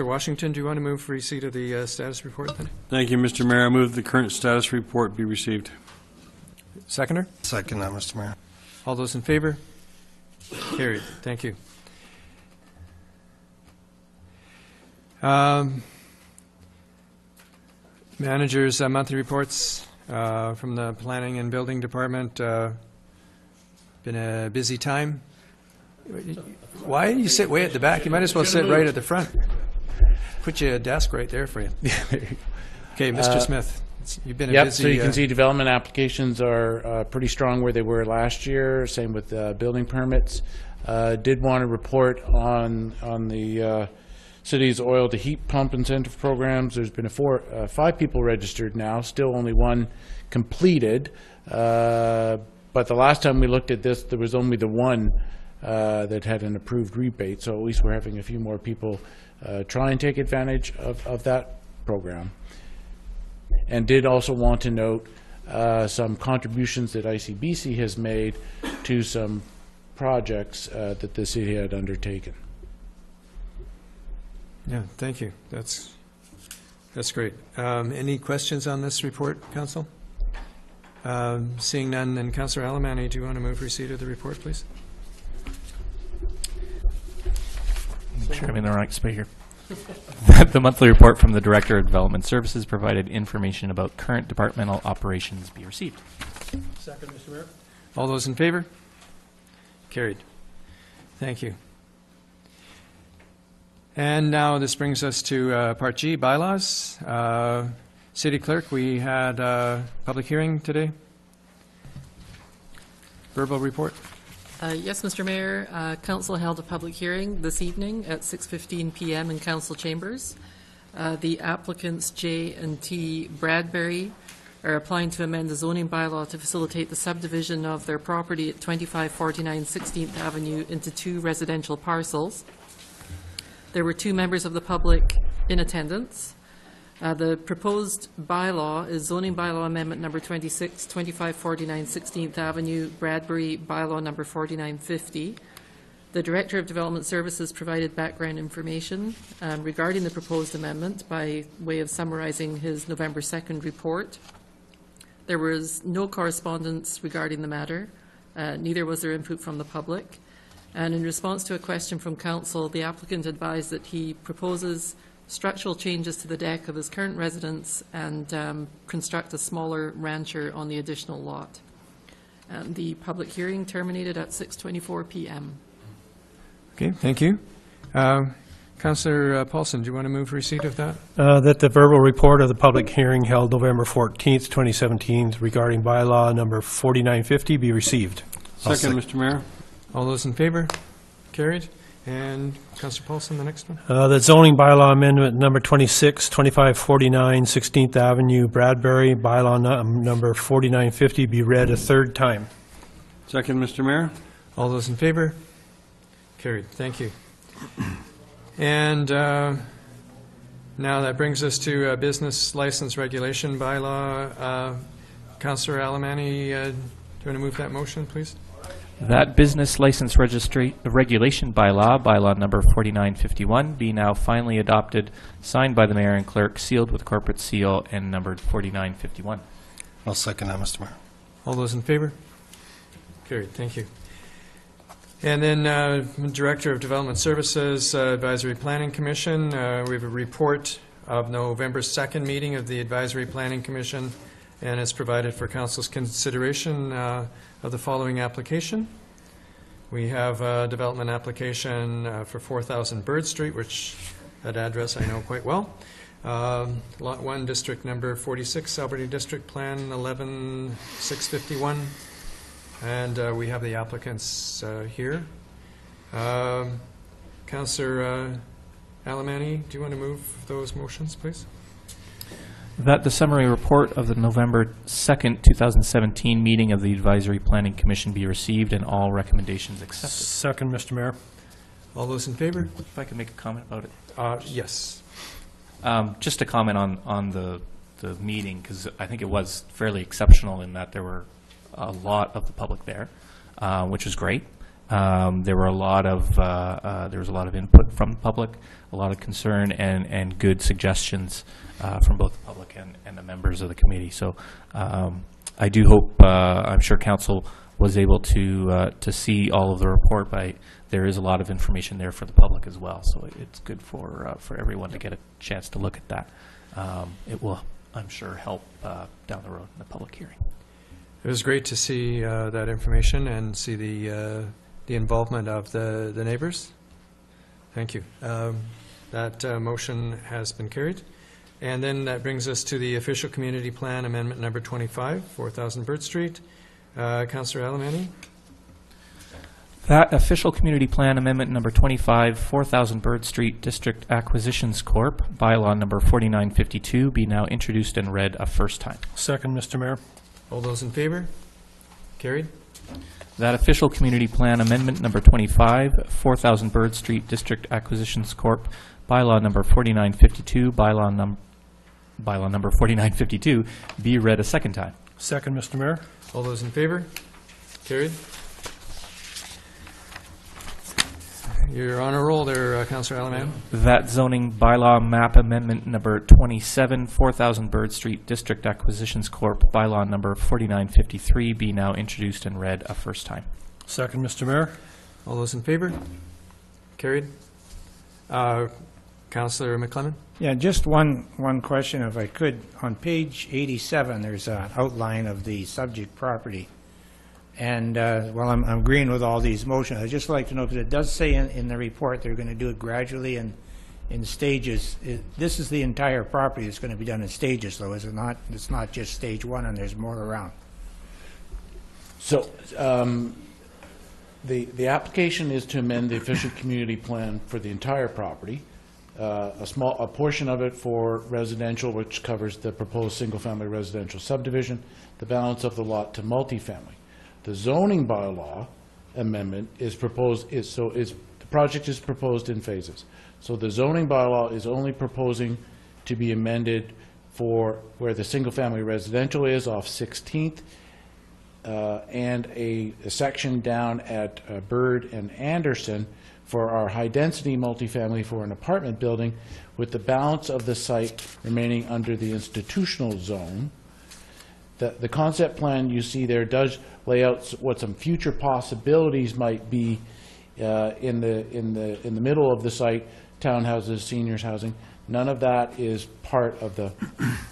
Washington, do you want to move for receipt of the status report then? Thank you, Mr. Mayor. I move the current status report be received. Seconder? Second that, Mr. Mayor. All those in favor? Carried. Thank you. Managers' monthly reports from the Planning and Building Department. Been a busy time. Why do you sit way at the back? You might as well sit right at the front. Put you a desk right there for you. Okay, Mr. Smith, you've been a busy... so you can see development applications are pretty strong where they were last year. Same with building permits. Did want to report on the city's oil to heat pump incentive programs. There's been 5 people registered now, still only 1 completed. But the last time we looked at this, there was only the 1 that had an approved rebate. So at least we're having a few more people try and take advantage of that program. And did also want to note some contributions that ICBC has made to some projects that the city had undertaken. Yeah, thank you. That's great. Any questions on this report, Council? Seeing none, then Councillor Alberni, do you want to move receipt of the report, please? Make sure I'm in the right space here. The monthly report from the Director of Development Services provided information about current departmental operations be received. Second, Mr. Mayor. All those in favor? Carried. Thank you. And now this brings us to Part G, bylaws. City Clerk, we had a public hearing today. Verbal report. Yes, Mr. Mayor. Council held a public hearing this evening at 6:15 p.m. in Council Chambers. The applicants J&T Bradbury are applying to amend the zoning bylaw to facilitate the subdivision of their property at 2549 16th Avenue into 2 residential parcels. There were 2 members of the public in attendance. The proposed bylaw is zoning bylaw amendment number 26, 2549 16th Avenue, Bradbury, bylaw number 4950. The Director of Development Services provided background information regarding the proposed amendment by way of summarizing his November 2nd report. There was no correspondence regarding the matter. Neither was there input from the public. And in response to a question from Council, the applicant advised that he proposes structural changes to the deck of his current residence and construct a smaller rancher on the additional lot. And the public hearing terminated at 6:24 p.m. Okay, thank you. Councillor Paulson, do you want to move receipt of that? That the verbal report of the public hearing held November 14th, 2017 regarding bylaw number 4950 be received. Second, Mr. Mayor. All those in favor? Carried. And Councillor Paulson, the next one. The zoning bylaw amendment number 26, 2549 16th Avenue, Bradbury, bylaw number 4950 be read a 3rd time. Second, Mr. Mayor. All those in favor? Carried. Thank you. And now that brings us to business license regulation bylaw. Councillor Alberni, do you want to move that motion, please? That business license regulation bylaw number 4951, be now finally adopted, signed by the Mayor and Clerk, sealed with corporate seal, and numbered 4951. I'll second that, Mr. Mayor. All those in favor? Carried. Thank you. And then Director of Development Services, Advisory Planning Commission. We have a report of November 2nd meeting of the Advisory Planning Commission, and it's provided for Council's consideration of the following application. We have a development application for 4000 Bird Street, which that address I know quite well. Lot 1, District number 46, Alberni District Plan 11651. And we have the applicants here. Councillor Alberni, do you want to move those motions, please? That the summary report of the November 2nd, 2017 meeting of the Advisory Planning Commission be received and all recommendations accepted. Second, Mr. Mayor. All those in favor? If I could make a comment about it. Yes. Just to comment on the meeting, because I think it was fairly exceptional in that there were a lot of the public there, which was great. There was a lot of input from the public, a lot of concern and good suggestions from both the public and the members of the committee. So I do hope, I'm sure Council was able to see all of the report, but there is a lot of information there for the public as well. So it's good for everyone to get a chance to look at that. It will, I'm sure, help down the road in the public hearing. It was great to see that information and see the involvement of the neighbors. Thank you. That motion has been carried. And then that brings us to the official community plan amendment number 25, 4000 Bird Street. Councillor Alberni. That official community plan amendment number 25, 4000 Bird Street District Acquisitions Corp., bylaw number 4952, be now introduced and read a first time. Second, Mr. Mayor. All those in favor? Carried. That official community plan amendment number 25, 4000 Bird Street District Acquisitions Corp., bylaw number 4952, bylaw number 4952, be read a second time. Second, Mr. Mayor. All those in favor? Carried. You're on a roll there, Councillor Alberni. That zoning bylaw map amendment number 27, 4000 Bird Street District Acquisitions Corp., bylaw number 4953, be now introduced and read a first time. Second, Mr. Mayor. All those in favor? Carried. Councillor McClellan. Yeah, just one question, if I could. On page 87, there's an outline of the subject property. And, well, I'm agreeing with all these motions. I'd just like to know, because it does say in the report they're going to do it gradually and in stages. This is the entire property that's going to be done in stages, though, is it not? It's not just stage one and there's more around. So the application is to amend the official community plan for the entire property. A portion of it for residential, which covers the proposed single-family residential subdivision, the balance of the lot to multifamily. The zoning bylaw amendment is proposed, the project is proposed in phases. So the zoning bylaw is only proposing to be amended for where the single-family residential is off 16th, and a section down at Bird and Anderson for our high-density multifamily for an apartment building, with the balance of the site remaining under the institutional zone. The concept plan you see there does lay out what some future possibilities might be in the middle of the site, townhouses, seniors housing. None of that is part of the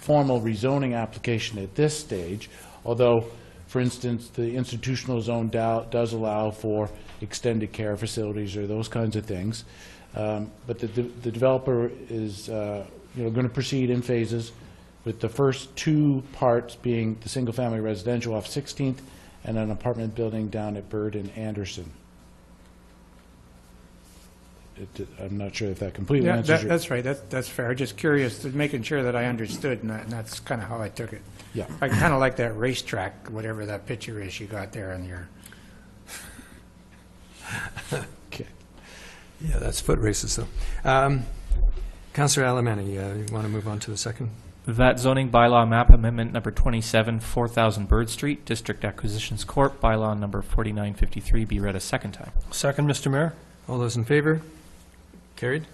formal rezoning application at this stage, although, for instance, the institutional zone does allow for extended care facilities or those kinds of things. But the developer is going to proceed in phases, with the first two parts being the single-family residential off 16th and an apartment building down at Bird and Anderson. I'm not sure if that completely answers your... That's right. That's fair. Just curious, making sure that I understood, and that's kind of how I took it. Yeah. I kind of like that racetrack, whatever that picture is you got there on your... Okay. Yeah, that's foot races, though. Councillor Alberni, you want to move on to the second? That zoning bylaw map amendment number 27, 4000 Bird Street, District Acquisitions Corp., bylaw number 4953, be read a second time. Second, Mr. Mayor. All those in favor? Carried.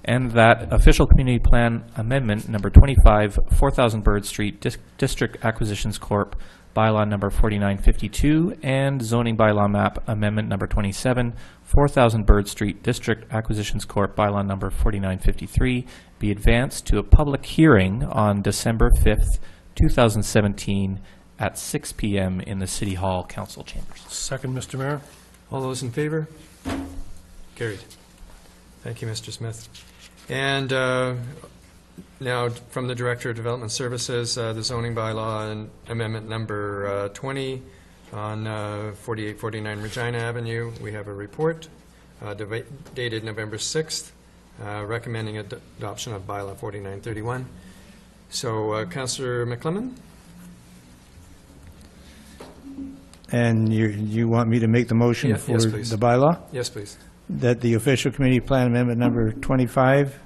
And that official community plan amendment number 25, 4000 Bird Street, District Acquisitions Corp., bylaw number 4952, and zoning bylaw map amendment number 27, 4000 Bird Street, District Acquisitions Corp., bylaw number 4953, be advanced to a public hearing on December 5th, 2017 at 6 p.m. in the City Hall Council Chambers. Second, Mr. Mayor. All those in favor? Carried. Thank you, Mr. Smith. And now, from the Director of Development Services, the zoning bylaw and amendment number 20, On 4849 Regina Avenue, we have a report dated November 6th, recommending adoption of bylaw 4931. So, Councillor McClellan? And you want me to make the motion for yes, please. the bylaw? Yes, please. That the official committee plan amendment number 25?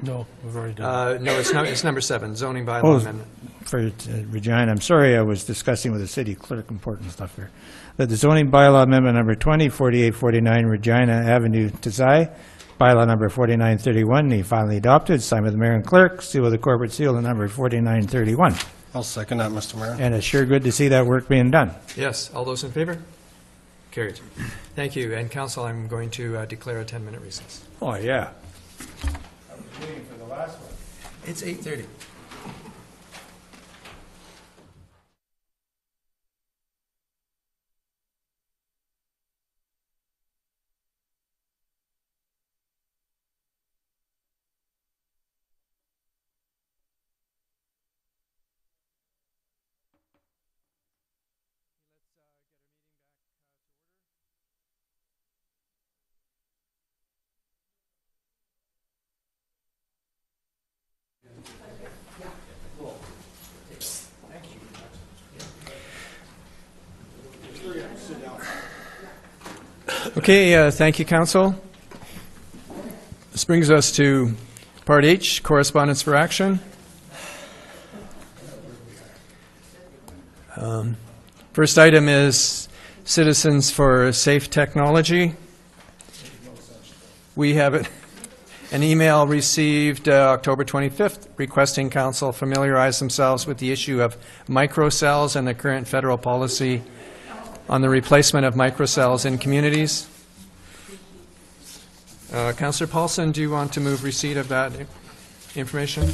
No, we've already done No, it's number 7, zoning bylaw amendment. For Regina, I'm sorry, I was discussing with the city clerk important stuff here. That the zoning bylaw amendment number 20, 4849 Regina Avenue, Tazai, bylaw number 4931, be finally adopted, signed by the mayor and clerk, seal with the corporate seal, and number 4931. I'll second that, Mr. Mayor. And it's sure good to see that work being done. Yes, all those in favor? Carried. Thank you. And council, I'm going to declare a 10-minute recess. Oh, yeah. I was waiting for the last one. It's 8:30. Okay, thank you, council. This brings us to Part H, correspondence for action. First item is Citizens for Safe Technology. We have an email received October 25th requesting council familiarize themselves with the issue of microcells and the current federal policy on the replacement of microcells in communities. Councillor Paulson, do you want to move receipt of that information?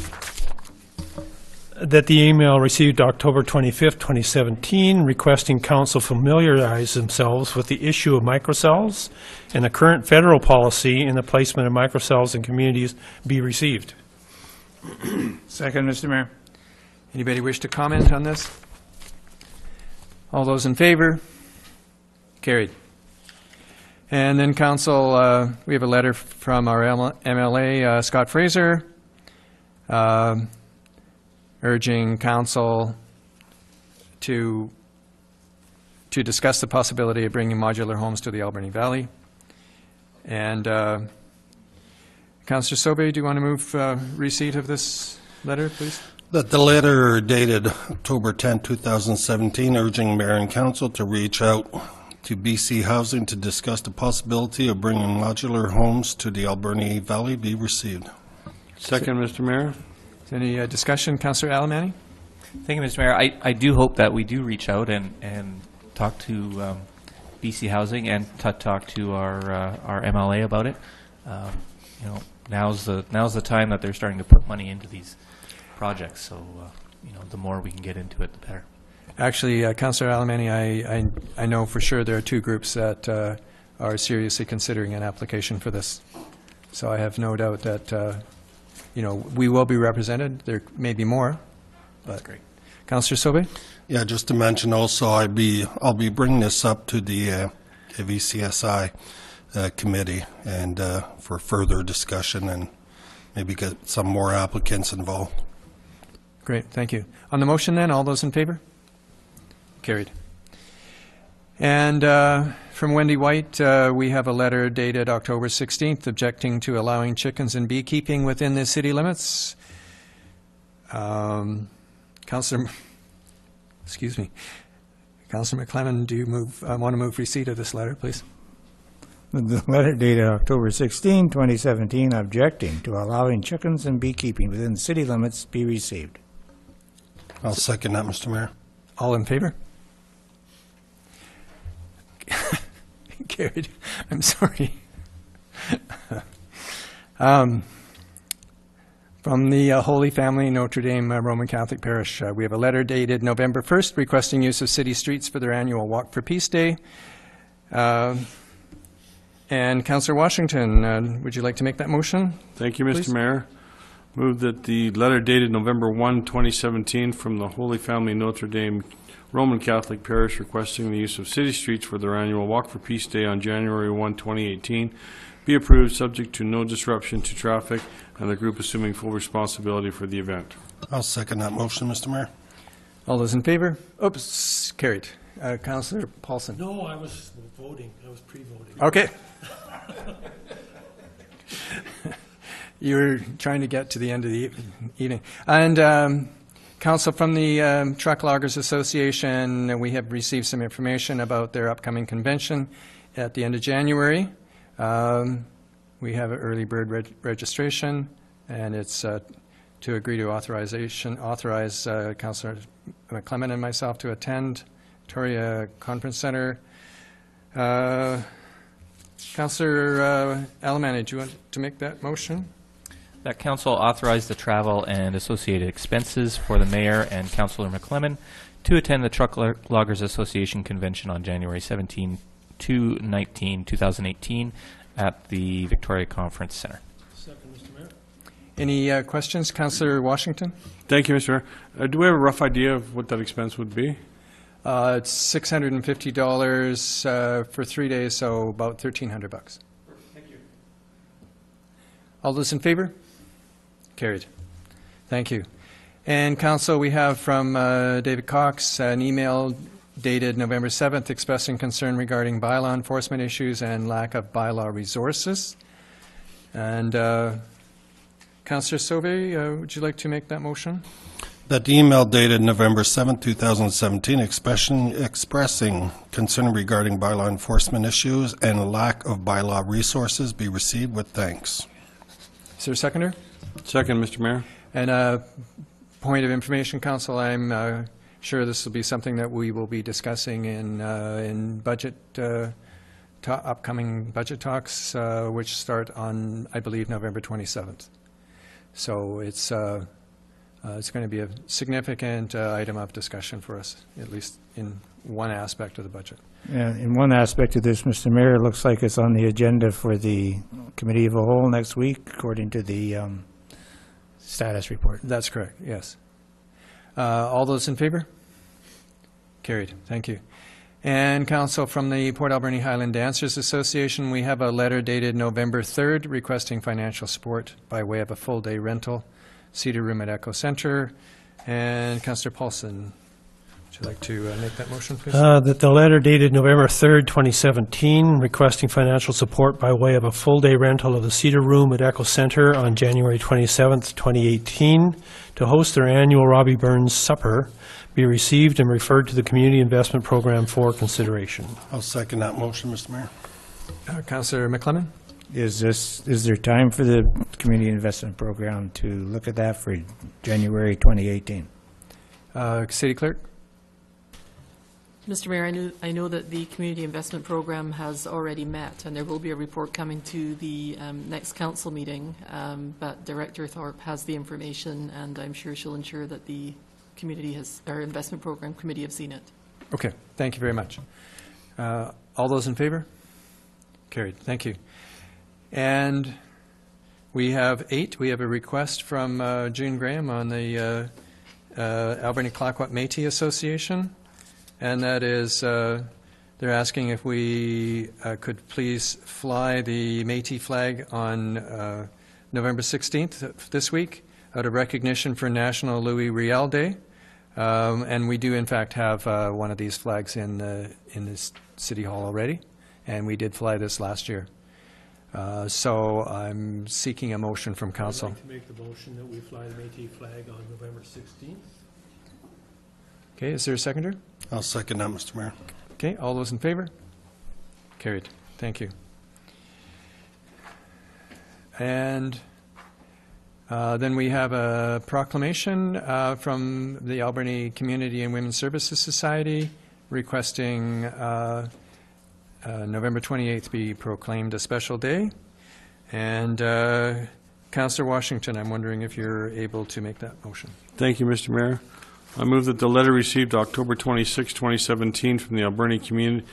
that the email received October 25th, 2017, requesting council familiarize themselves with the issue of microcells and the current federal policy in the placement of microcells in communities be received. Second, Mr. Mayor. Anybody wish to comment on this? All those in favor? Carried. And then council, we have a letter from our MLA, Scott Fraser, urging council to discuss the possibility of bringing modular homes to the Alberni Valley. And Councillor Sobe, do you want to move receipt of this letter, please? That the letter dated October 10, 2017, urging mayor and council to reach out to BC Housing to discuss the possibility of bringing modular homes to the Alberni Valley be received. Second, Mr. Mayor. Is there any discussion? Councillor Alamani? Thank you, Mr. Mayor. I do hope that we do reach out and talk to BC Housing and talk to our MLA about it. You know, now's the time that they're starting to put money into these projects. So you know, the more we can get into it, the better. Actually, Councillor Alamani, I know for sure there are two groups that are seriously considering an application for this. So I have no doubt that you know, we will be represented. There may be more, but that's great. Councillor Sobe? Yeah, just to mention also, I'll be bringing this up to the VCSI committee and for further discussion and maybe get some more applicants involved. Great, thank you. On the motion then, all those in favor? Carried. And from Wendy White, we have a letter dated October 16th objecting to allowing chickens and beekeeping within the city limits. Councillor, excuse me, Councillor McClellan, do you want to move receipt of this letter, please? The letter dated October 16, 2017, objecting to allowing chickens and beekeeping within the city limits be received. I'll second that, Mr. Mayor. All in favor? Carried. I'm sorry. From the Holy Family Notre Dame Roman Catholic Parish, we have a letter dated November 1st requesting use of city streets for their annual Walk for Peace Day. And Councillor Washington, would you like to make that motion? Thank you, Mr. Please? Mayor. Move that the letter dated November 1, 2017 from the Holy Family Notre Dame Roman Catholic Parish requesting the use of city streets for their annual Walk for Peace Day on January 1, 2018 be approved, subject to no disruption to traffic, and the group assuming full responsibility for the event. I'll second that motion, Mr. Mayor. All those in favor? Oops, carried. Councillor Paulson. No, I was voting. I was pre-voting. Okay. You were trying to get to the end of the evening. And Council, from the Truck Loggers Association, we have received some information about their upcoming convention at the end of January. We have an early bird registration, and it's to agree to authorize Councillor McClement and myself to attend Victoria Conference Centre. Councillor Alberni, do you want to make that motion? That council authorize the travel and associated expenses for the mayor and Councillor McClement to attend the Truck Loggers Association convention on January 17 to 19, 2018 at the Victoria Conference Centre. Second, Mr. Mayor. Any questions? Councillor Washington? Thank you, Mr. Mayor. Do we have a rough idea of what that expense would be? It's $650 for 3 days, so about $1,300. Thank you. All those in favor? Carried. Thank you. And Council, we have from David Cox an email dated November 7th expressing concern regarding bylaw enforcement issues and lack of bylaw resources. And Councillor Sauvé, would you like to make that motion? That the email dated November 7, 2017, expressing concern regarding bylaw enforcement issues and lack of bylaw resources be received with thanks. Is there a seconder? Second, Mr. Mayor. And a point of information, Council, I'm sure this will be something that we will be discussing in budget, upcoming budget talks, which start on, I believe, November 27th. So it's going to be a significant item of discussion for us, at least in one aspect of the budget. Yeah, in one aspect of this, Mr. Mayor, it looks like it's on the agenda for the Committee of the Whole next week, according to the status report. That's correct, yes. All those in favor? Carried. Thank you. And Council, from the Port Alberni Highland Dancers Association, we have a letter dated November 3rd requesting financial support by way of a full-day rental, Cedar Room at Echo Centre. And Councillor Paulson, would you like to make that motion, please? That the letter dated November 3rd, 2017, requesting financial support by way of a full-day rental of the Cedar Room at Echo Centre on January 27th, 2018, to host their annual Robbie Burns Supper, be received and referred to the Community Investment Program for consideration. I'll second that motion, Mr. Mayor. Councillor McClement? Is there time for the Community Investment Program to look at that for January 2018? City Clerk? Mr. Mayor, I know that the Community Investment Program has already met, and there will be a report coming to the next council meeting, but Director Thorpe has the information, and I'm sure she'll ensure that the Investment Program Committee have seen it. Okay, thank you very much. All those in favor? Carried, thank you. And we have 8. We have a request from June Graham on the Alberni Clayoquot Métis Association, and that is they're asking if we could please fly the Métis flag on November 16th this week out of recognition for National Louis Riel Day. And we do, in fact, have one of these flags in this City Hall already, and we did fly this last year. So I'm seeking a motion from Council. I'd like to make the motion that we fly the Métis flag on November 16th. Okay, is there a seconder? I'll second that, Mr. Mayor. Okay, all those in favor? Carried. Thank you. And then we have a proclamation from the Alberni Community and Women's Services Society requesting November 28th be proclaimed a special day. And Councillor Washington, I'm wondering if you're able to make that motion. Thank you, Mr. Mayor. I move that the letter received October 26, 2017 from the Alberni Community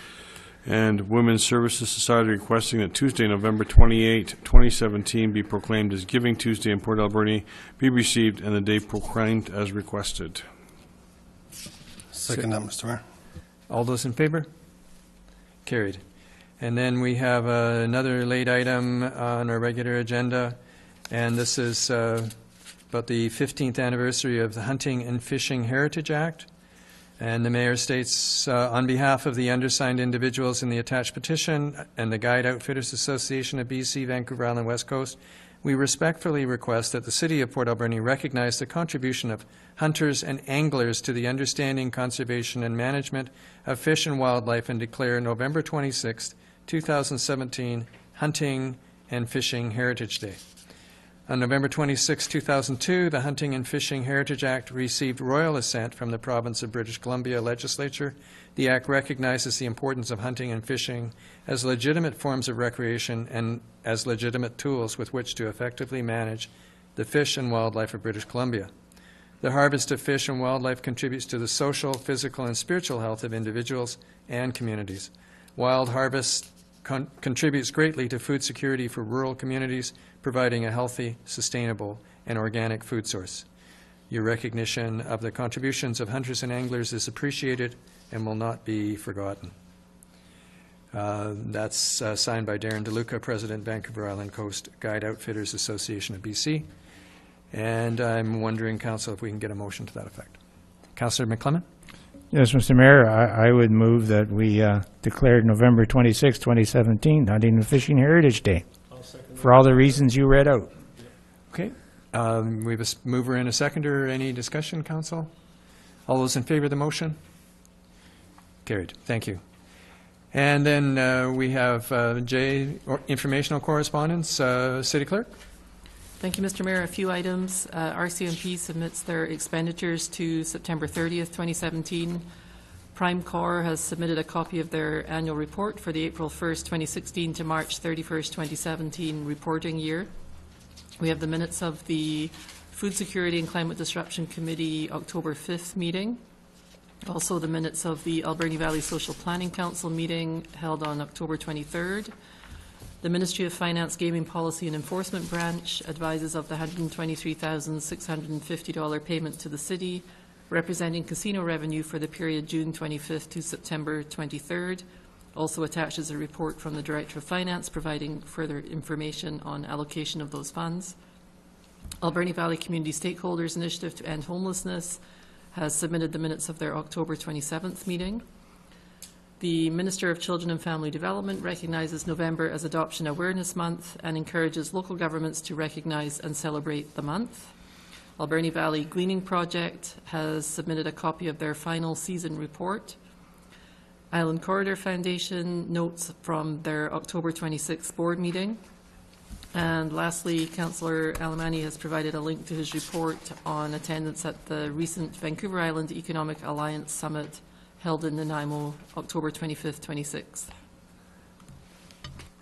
and Women's Services Society requesting that Tuesday, November 28, 2017 be proclaimed as Giving Tuesday in Port Alberni be received and the day proclaimed as requested. Second that, Mr. Mayor. All those in favor? Carried. And then we have another late item on our regular agenda, and this is about the 15th anniversary of the Hunting and Fishing Heritage Act. And the mayor states, on behalf of the undersigned individuals in the attached petition and the Guide Outfitters Association of BC, Vancouver Island, West Coast, we respectfully request that the City of Port Alberni recognize the contribution of hunters and anglers to the understanding, conservation, and management of fish and wildlife and declare November 26, 2017, Hunting and Fishing Heritage Day. On November 26, 2002, the Hunting and Fishing Heritage Act received royal assent from the Province of British Columbia Legislature. The Act recognizes the importance of hunting and fishing as legitimate forms of recreation and as legitimate tools with which to effectively manage the fish and wildlife of British Columbia. The harvest of fish and wildlife contributes to the social, physical, and spiritual health of individuals and communities. Wild harvest contributes greatly to food security for rural communities, providing a healthy, sustainable, and organic food source. Your recognition of the contributions of hunters and anglers is appreciated and will not be forgotten. That's signed by Darren DeLuca, President, Vancouver Island Coast Guide Outfitters Association of BC. And I'm wondering, Council, if we can get a motion to that effect. Councillor McClement? Yes, Mr. Mayor, I would move that we declare November 26, 2017, Hunting and Fishing Heritage Day, for all the reasons you read out. Okay. We have a mover and a seconder. Any discussion, Council? All those in favor of the motion? Carried. Thank you. And then we have informational correspondence. City Clerk? Thank you, Mr. Mayor. A few items. RCMP submits their expenditures to September 30th, 2017. Prime Corps has submitted a copy of their annual report for the April 1st, 2016 to March 31st, 2017 reporting year. We have the minutes of the Food Security and Climate Disruption Committee October 5th meeting. Also the minutes of the Alberni Valley Social Planning Council meeting held on October 23rd. The Ministry of Finance Gaming Policy and Enforcement Branch advises of the $123,650 payment to the City, representing casino revenue for the period June 25th to September 23rd. Also attaches a report from the Director of Finance providing further information on allocation of those funds. Alberni Valley Community Stakeholders Initiative to End Homelessness has submitted the minutes of their October 27th meeting. The Minister of Children and Family Development recognizes November as Adoption Awareness Month and encourages local governments to recognize and celebrate the month. Alberni Valley Gleaning Project has submitted a copy of their final season report. Island Corridor Foundation notes from their October 26th board meeting. And lastly, Councillor Alberni has provided a link to his report on attendance at the recent Vancouver Island Economic Alliance Summit held in Nanaimo, October 25th, 26th.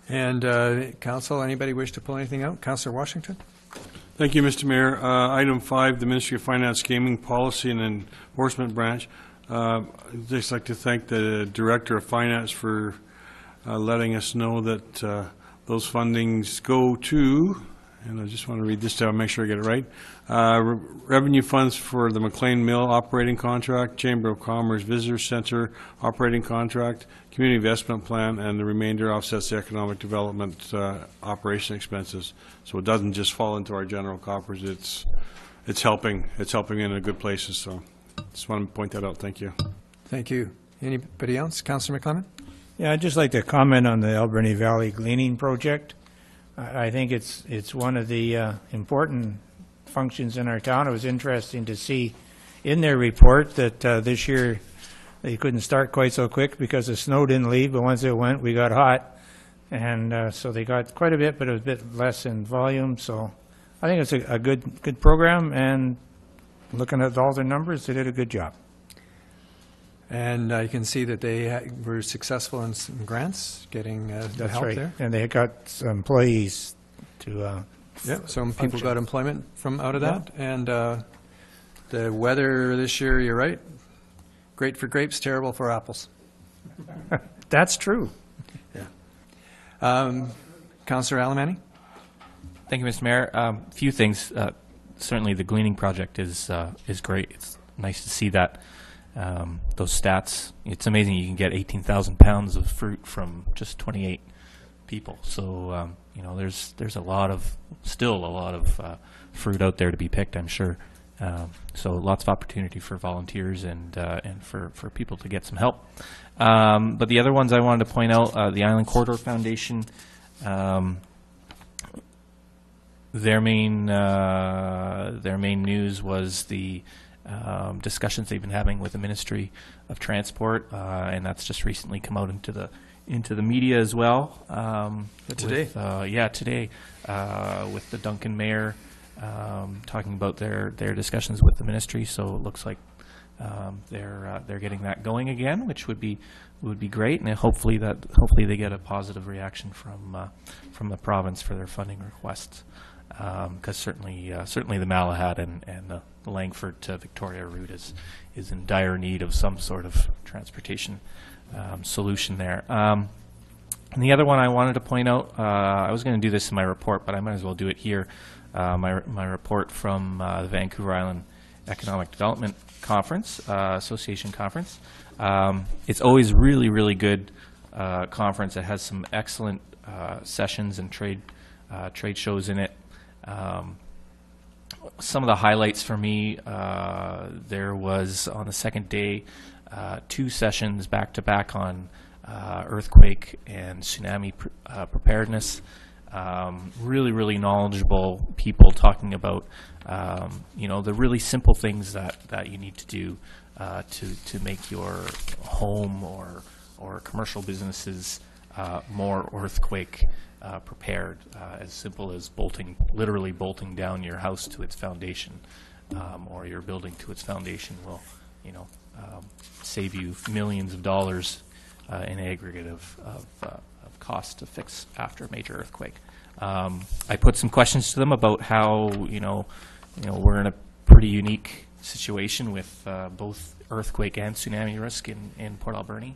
And Council, anybody wish to pull anything out? Councillor Washington? Thank you, Mr. Mayor. Item 5, the Ministry of Finance Gaming Policy and Enforcement Branch. I'd just like to thank the Director of Finance for letting us know that those fundings go to, and I just want to read this down, make sure I get it right. Revenue funds for the McLean Mill operating contract, Chamber of Commerce Visitor Center operating contract, Community Investment Plan, and the remainder offsets the economic development operation expenses. So it doesn't just fall into our general coffers. It's helping in a good places. So just want to point that out. Thank you. Thank you. Anybody else? Councillor McClement? Yeah, I'd just like to comment on the Alberni Valley Gleaning Project. I think it's one of the important functions in our town. It was interesting to see in their report that this year they couldn't start quite so quick because the snow didn't leave, but once it went, we got hot. And so they got quite a bit, but it was a bit less in volume. So I think it's a good program, and looking at all their numbers, they did a good job. And you can see that they were successful in some grants, getting that help right. there. And they got some employees to some people got employment from out of that. And the weather this year, you're right, great for grapes, terrible for apples. That's true. Yeah. Councillor Alberni? Thank you, Mr. Mayor. A few things. Certainly the Gleaning Project is great. It's nice to see that those stats. It's amazing you can get 18,000 pounds of fruit from just 28 people. So you know, there's still a lot of fruit out there to be picked, I'm sure. So lots of opportunity for volunteers and for people to get some help. But the other ones I wanted to point out, the Island Corridor Foundation, their main news was the discussions they've been having with the Ministry of Transport, and that's just recently come out into the media as well. Today? Today, with the Duncan Mayor talking about their discussions with the ministry. So it looks like they're getting that going again, which would be great, and hopefully they get a positive reaction from the province for their funding requests. Because certainly the Malahat and the Langford to Victoria route is in dire need of some sort of transportation solution there. And the other one I wanted to point out, I was going to do this in my report, but I might as well do it here. My report from the Vancouver Island Economic Development Conference, Association Conference. It's always really good conference. It has some excellent sessions and trade shows in it. Some of the highlights for me, there was on the second day 2 sessions back-to-back on earthquake and tsunami preparedness. Really knowledgeable people talking about you know, the really simple things that you need to do to make your home or commercial businesses more earthquake prepared. As simple as literally bolting down your house to its foundation, or your building to its foundation will, you know, save you millions of dollars in aggregate of cost to fix after a major earthquake. I put some questions to them about how, you know, we're in a pretty unique situation with both earthquake and tsunami risk in Port Alberni.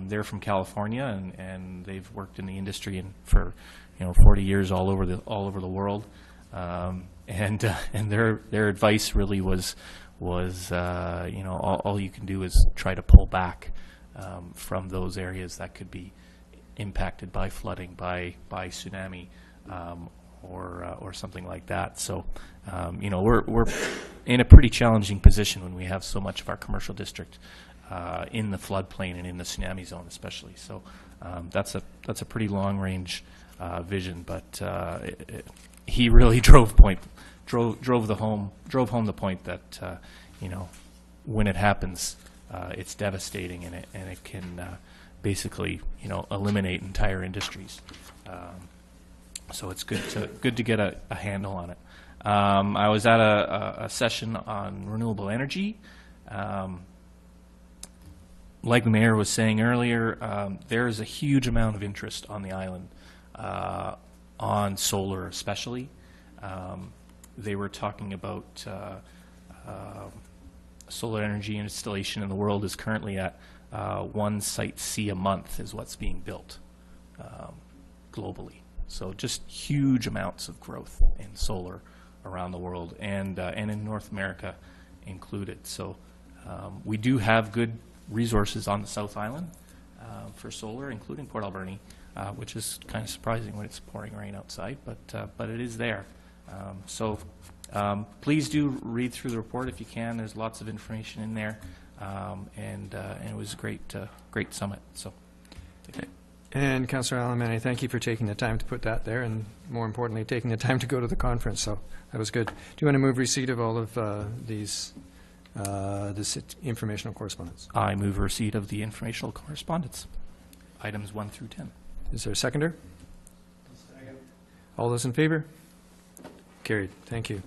They're from California, and they've worked in the industry for 40 years all over the world. And their advice really was you know, all you can do is try to pull back from those areas that could be impacted by flooding, by tsunami, or something like that. So you know, we're in a pretty challenging position when we have so much of our commercial district in the floodplain and in the tsunami zone, especially. So that's a pretty long range vision, but he really drove home the point that you know, when it happens, it's devastating, and it can basically, you know, eliminate entire industries. So it's good to get a handle on it. I was at a session on renewable energy. Like the mayor was saying earlier, there is a huge amount of interest on the island on solar, especially. They were talking about solar energy installation in the world is currently at 1 site C a month is what's being built globally. So just huge amounts of growth in solar around the world, and in North America included. So we do have good resources on the South Island for solar, including Port Alberni, which is kind of surprising when it's pouring rain outside, but it is there. So please do read through the report if you can. There's lots of information in there, and it was a great summit. So. And Councillor Alberni, thank you for taking the time to put that there, and more importantly, taking the time to go to the conference. So that was good. Do you want to move receipt of all of this informational correspondence? I move receipt of the informational correspondence, items 1 through 10. Is there a seconder? Second. All those in favor? Carried. Thank you.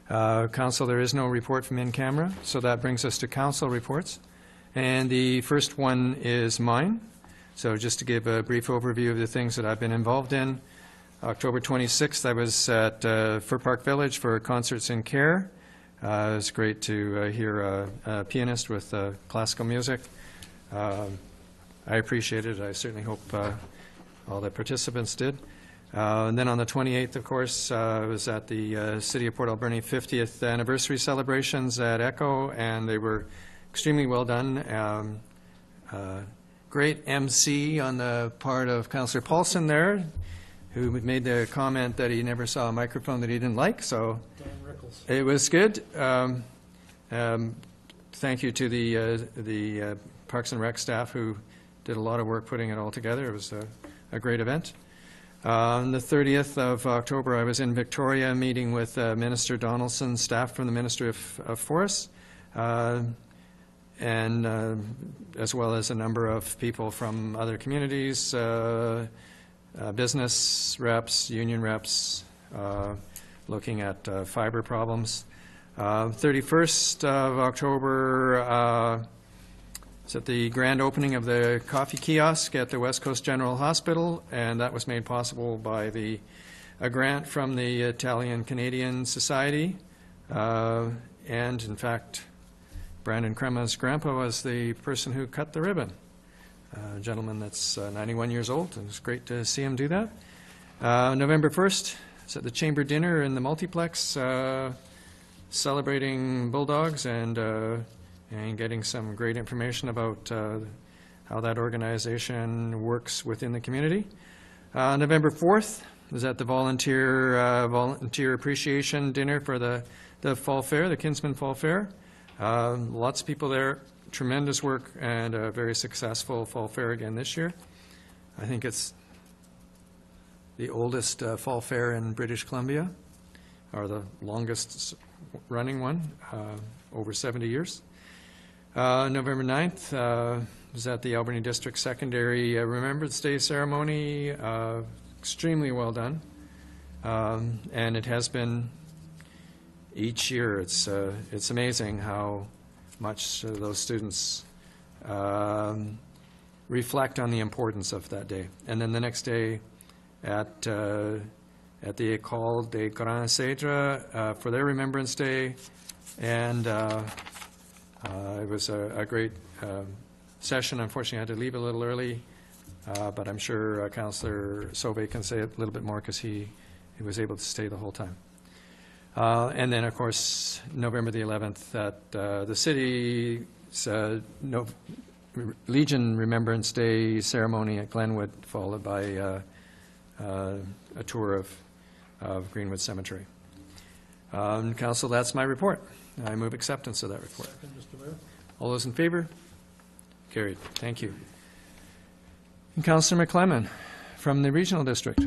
Council, there is no report from in camera, so that brings us to council reports. And the first one is mine. So just to give a brief overview of the things that I've been involved in. October 26th, I was at Fur Park Village for Concerts in Care. It was great to hear a pianist with classical music. I appreciated it. I certainly hope all the participants did. And then on the 28th, of course, I was at the City of Port Alberni 50th anniversary celebrations at ECHO, and they were extremely well done. Great MC on the part of Councillor Paulson there, who made the comment that he never saw a microphone that he didn't like, so it was good. Thank you to the Parks and Rec staff who did a lot of work putting it all together. It was a great event. On the 30th of October, I was in Victoria meeting with Minister Donaldson, staff from the Ministry of Forests, and as well as a number of people from other communities, business reps, union reps, looking at fiber problems. 31st of October, it's at the grand opening of the coffee kiosk at the West Coast General Hospital, and that was made possible by a grant from the Italian-Canadian Society. And in fact, Brandon Crema's grandpa was the person who cut the ribbon. A gentleman that's 91 years old, and it's great to see him do that. November 1st, it's at the Chamber Dinner in the Multiplex, celebrating bulldogs and getting some great information about how that organization works within the community. November 4th is at the volunteer appreciation dinner for the Fall Fair, the Kinsman Fall Fair. Lots of people there, tremendous work, and a very successful Fall Fair again this year. I think it's the oldest Fall Fair in British Columbia, or the longest running one, over 70 years. November 9th was at the Alberni District Secondary Remembrance Day ceremony. Extremely well done. And it has been each year. It's amazing how much those students reflect on the importance of that day. And then the next day at the École des Grands Cèdres for their Remembrance Day, and it was a great session. Unfortunately, I had to leave a little early, but I'm sure Councillor Sauvé can say a little bit more because he was able to stay the whole time. And then, of course, November the 11th at the city's Legion Remembrance Day ceremony at Glenwood, followed by a tour of Greenwood Cemetery. Council, that's my report. I move acceptance of that report. Mr. Mayor. All those in favor? Carried. Thank you. And Councillor McClellan from the Regional District.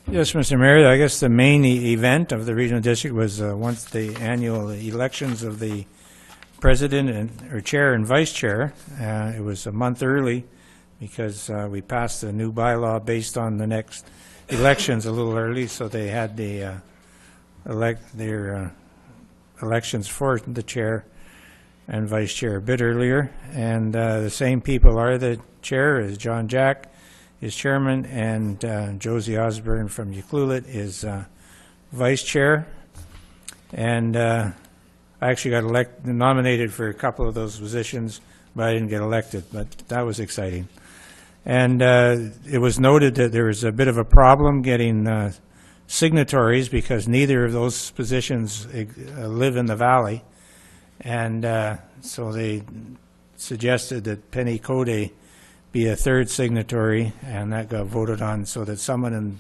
Yes, Mr. Mayor, I guess the main event of the Regional District was once the annual elections of the President or Chair and Vice Chair. It was a month early because we passed a new bylaw based on the next elections a little early, so they had their elections for the Chair and Vice Chair a bit earlier. And the same people are the Chair, is John Jack is Chairman, and Josie Osborne from Ucluelet is Vice Chair. And I actually got nominated for a couple of those positions, but I didn't get elected, but that was exciting. And it was noted that there was a bit of a problem getting signatories because neither of those positions live in the valley. And so they suggested that Penny Code be a third signatory, and that got voted on so that someone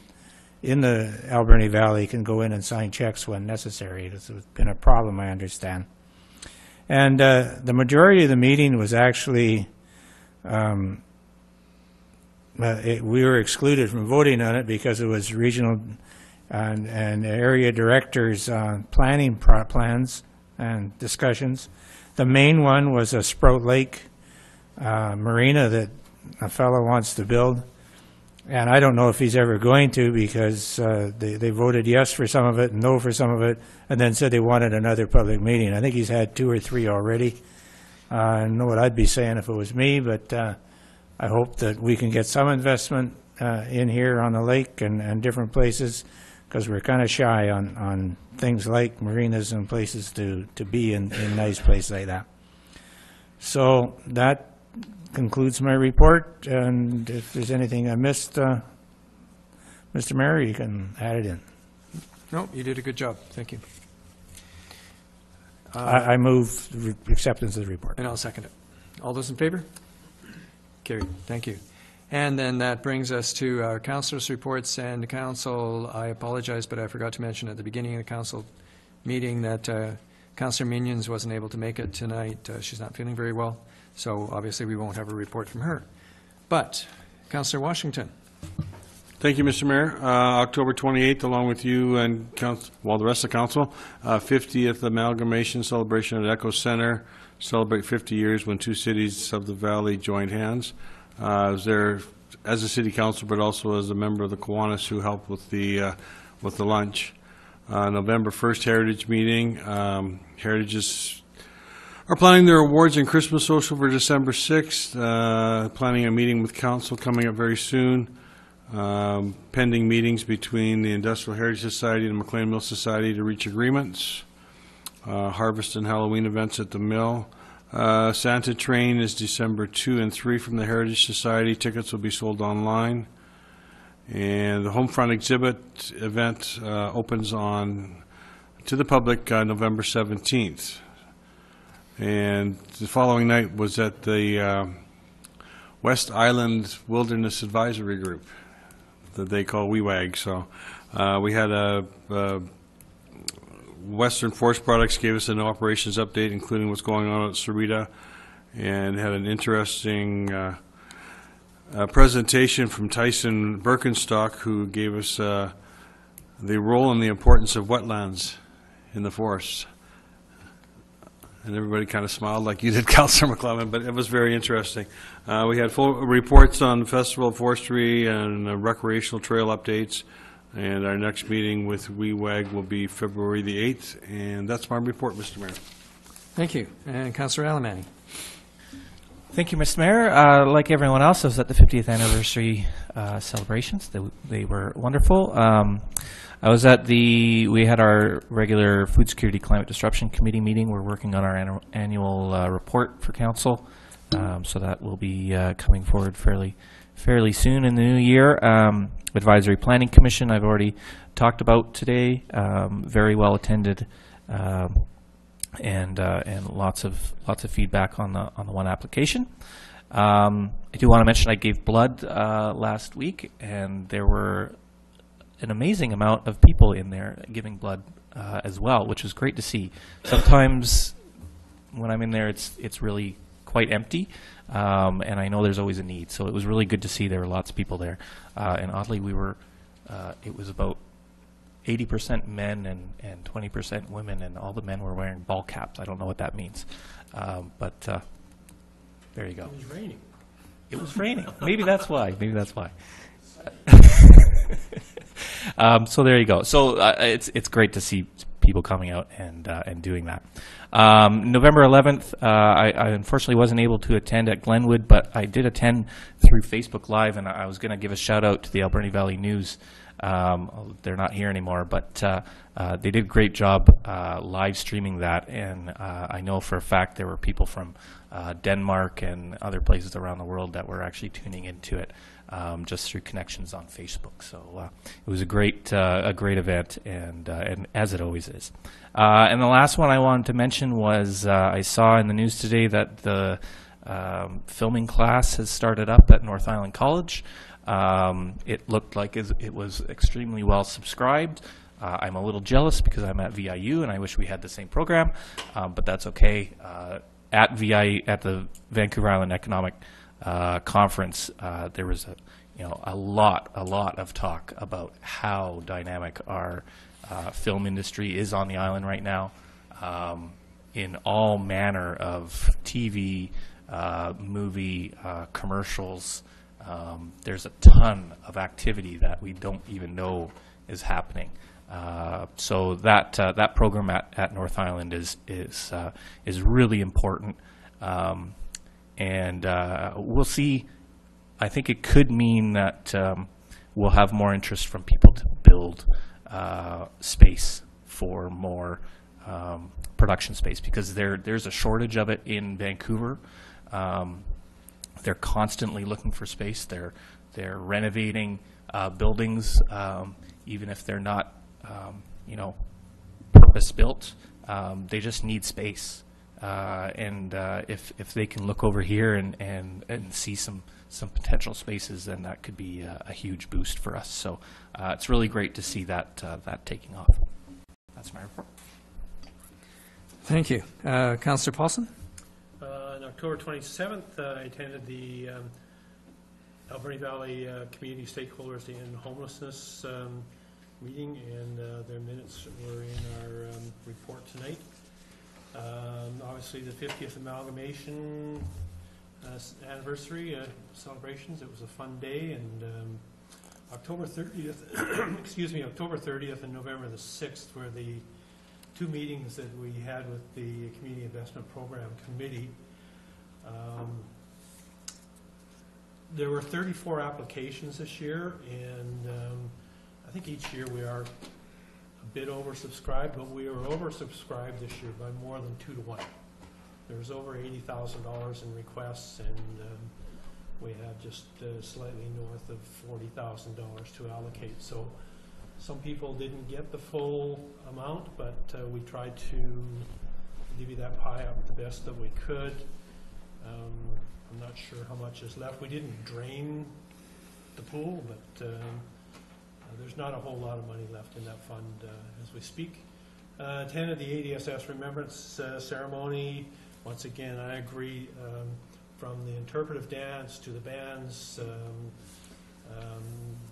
in the Alberni Valley can go in and sign checks when necessary. It's been a problem, I understand. And the majority of the meeting was actually, we were excluded from voting on it because it was regional and area directors' planning plans and discussions. The main one was a Sprout Lake marina that a fellow wants to build, and I don't know if he's ever going to because they voted yes for some of it and no for some of it, and then said they wanted another public meeting. I think he's had 2 or 3 already. I don't know what I'd be saying if it was me, but I hope that we can get some investment in here on the lake and different places, because we're kind of shy on things like marinas and places to be in nice places like that. So that concludes my report, and if there's anything I missed, Mr. Mayor, you can add it in. No, you did a good job. Thank you. I move acceptance of the report. And I'll second it. All those in favor? Carried. Thank you. And then that brings us to our councilors' reports and the council. I apologize, but I forgot to mention at the beginning of the council meeting that Councillor Minions wasn't able to make it tonight. She's not feeling very well, so obviously we won't have a report from her. But, Councillor Washington. Thank you, Mr. Mayor. October 28th, along with you and the rest of the council, 50th amalgamation celebration at Echo Center. Celebrate 50 years when two cities of the valley joined hands. I was there as a city council, but also as a member of the Kiwanis who helped with the lunch. November 1st Heritage meeting. Heritages are planning their awards and Christmas social for December 6th. Planning a meeting with council coming up very soon. Pending meetings between the Industrial Heritage Society and the McLean Mill Society to reach agreements. Harvest and Halloween events at the mill. Santa Train is December 2 and 3 from the Heritage Society. Tickets will be sold online. And the Homefront exhibit event opens to the public November 17th. And the following night was at the West Island Wilderness Advisory Group that they call WEWAG. So we had Western Forest Products gave us an operations update, including what's going on at Sarita, and had an interesting presentation from Tyson Birkenstock, who gave us the role and the importance of wetlands in the forest. And everybody kind of smiled like you did, Councillor McLevin, but it was very interesting. We had full reports on the Festival of Forestry and recreational trail updates. And our next meeting with WEWAG will be February the 8th. And that's my report, Mr. Mayor. Thank you. And Councillor Alemany. Thank you, Mr. Mayor. Like everyone else, I was at the 50th anniversary celebrations. They were wonderful. I was at we had our regular Food Security Climate Disruption Committee meeting. We're working on our annual report for council. So that will be coming forward fairly soon in the new year. Advisory Planning Commission, I've already talked about today. Very well attended, and lots of feedback on the one application. I do want to mention I gave blood last week, and there were an amazing amount of people in there giving blood as well, which was great to see. Sometimes when I'm in there, it's really quite empty, and I know there's always a need. So it was really good to see there were lots of people there. And oddly, it was about 80% men and 20% women, and all the men were wearing ball caps. I don't know what that means. But there you go. It was raining. It was raining. Maybe that's why. So there you go. So it's great to see people coming out and doing that. November 11th, I unfortunately wasn't able to attend at Glenwood, but I did attend through Facebook Live, and I was going to give a shout out to the Alberni Valley News. They're not here anymore, but they did a great job live streaming that, and I know for a fact there were people from Denmark and other places around the world that were actually tuning into it just through connections on Facebook. So it was a great event, and as it always is. And the last one I wanted to mention was I saw in the news today that the filming class has started up at North Island College. It looked like it was extremely well subscribed. I'm a little jealous because I'm at VIU and I wish we had the same program, but that's okay. At the Vancouver Island Economic Conference, there was a lot of talk about how dynamic our film industry is on the island right now, in all manner of TV, movie, commercials. There's a ton of activity that we don't even know is happening. So that program at North Island is really important, and we'll see. I think it could mean that we'll have more interest from people to build space for more production space, because there's a shortage of it in Vancouver. They're constantly looking for space. They're renovating buildings, even if they're not purpose built. They just need space. And if they can look over here and see some potential spaces, then that could be a huge boost for us. So it's really great to see that taking off. That's my report. Thank you. Councillor Paulson? On October 27th, I attended the Alberni Valley Community Stakeholders in Homelessness meeting, and their minutes were in our report tonight. Obviously, the 50th amalgamation anniversary celebrations. It was a fun day, and October 30th, excuse me, October 30th and November the 6th were the two meetings that we had with the Community Investment Program Committee. There were 34 applications this year, and I think each year we are a bit oversubscribed, but we were oversubscribed this year by more than 2 to 1. There was over $80,000 in requests, and we have just slightly north of $40,000 to allocate. So some people didn't get the full amount, but we tried to divvy that pie up the best that we could. I'm not sure how much is left. We didn't drain the pool, but there's not a whole lot of money left in that fund as we speak. Attended the ADSS Remembrance Ceremony. Once again, I agree, from the interpretive dance to the bands.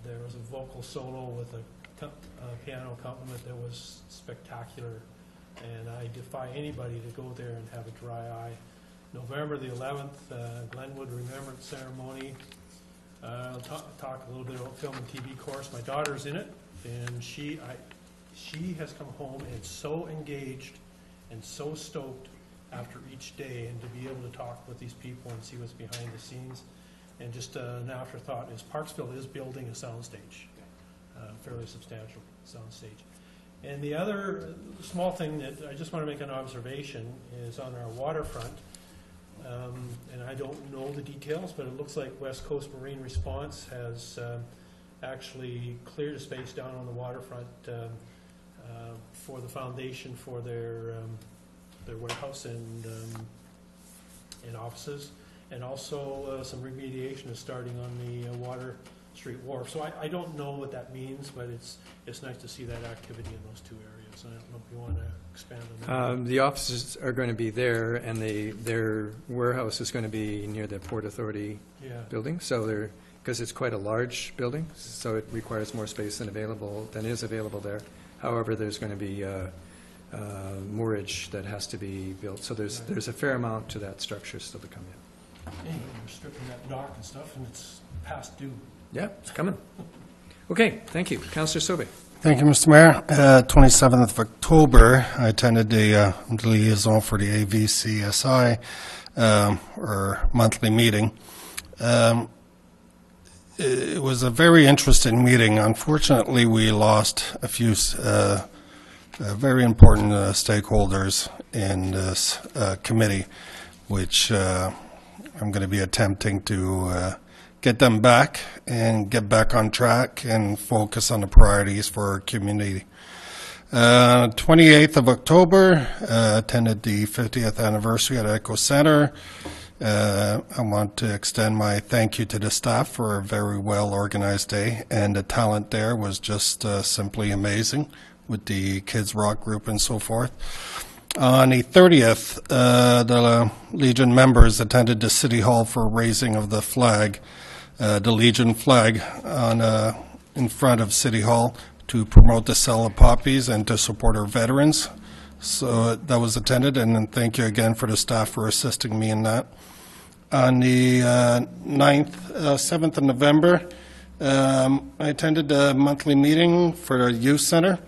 There was a vocal solo with a piano accompaniment that was spectacular, and I defy anybody to go there and have a dry eye. November the 11th, Glenwood Remembrance Ceremony. I'll talk a little bit about film and TV course. My daughter's in it, and she has come home and so engaged and so stoked after each day, and to be able to talk with these people and see what's behind the scenes. And just an afterthought is Parksville is building a soundstage, fairly substantial soundstage. And the other small thing that I just want to make an observation is on our waterfront. And I don't know the details, but it looks like West Coast Marine Response has actually cleared a space down on the waterfront for the foundation for their warehouse and offices, and also some remediation is starting on the Water Street Wharf. So I don't know what that means, but it's nice to see that activity in those two areas. I don't know if you want to expand on that. The offices are going to be there, and their warehouse is going to be near the Port Authority building. So because it's quite a large building, so it requires more space than is available there. However, there's going to be moorage that has to be built. So there's a fair amount to that structure still to come in. Anyway, we're stripping that dock and stuff, and it's past due. Yeah, it's coming. Okay, thank you. Councillor Sobey. Thank you, Mr. Mayor. 27th of October, I attended the liaison for the AVCSI, or monthly meeting. It was a very interesting meeting. Unfortunately, we lost a few very important stakeholders in this committee, which I'm going to be attempting to get them back and get back on track and focus on the priorities for our community. 28th of October, attended the 50th anniversary at Echo Center. I want to extend my thank you to the staff for a very well organized day, and the talent there was just simply amazing with the kids rock group and so forth. On the 30th, the Legion members attended the City Hall for raising of the flag, the Legion flag in front of City Hall to promote the sale of poppies and to support our veterans. So that was attended, and thank you again for the staff for assisting me in that. On the 7th of November, I attended a monthly meeting for the Youth Center.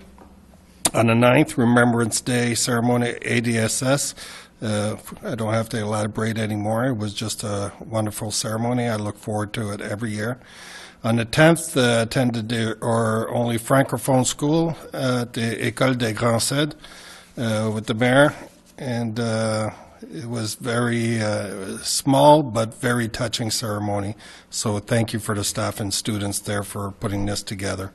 On the 9th, Remembrance Day ceremony at ADSS. I don't have to elaborate anymore. It was just a wonderful ceremony. I look forward to it every year. On the 10th, attended our only francophone school at the École des Grands Aides with the mayor, and it was very small but very touching ceremony. So thank you for the staff and students there for putting this together.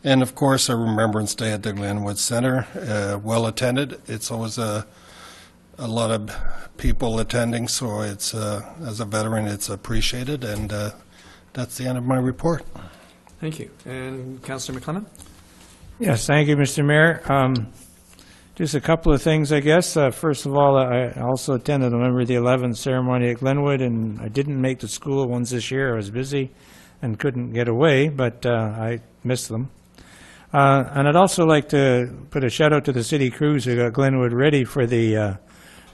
And of course, a Remembrance Day at the Glenwood Center, well attended. It's always a lot of people attending, so it's as a veteran, it's appreciated, and that's the end of my report. Thank you. And Councillor McClement? Yes, thank you, Mr. Mayor. Just a couple of things, I guess. First of all, I also attended November the 11th ceremony at Glenwood, and I didn't make the school ones this year. I was busy and couldn't get away, but I missed them. And I'd also like to put a shout out to the city crews who got Glenwood ready for the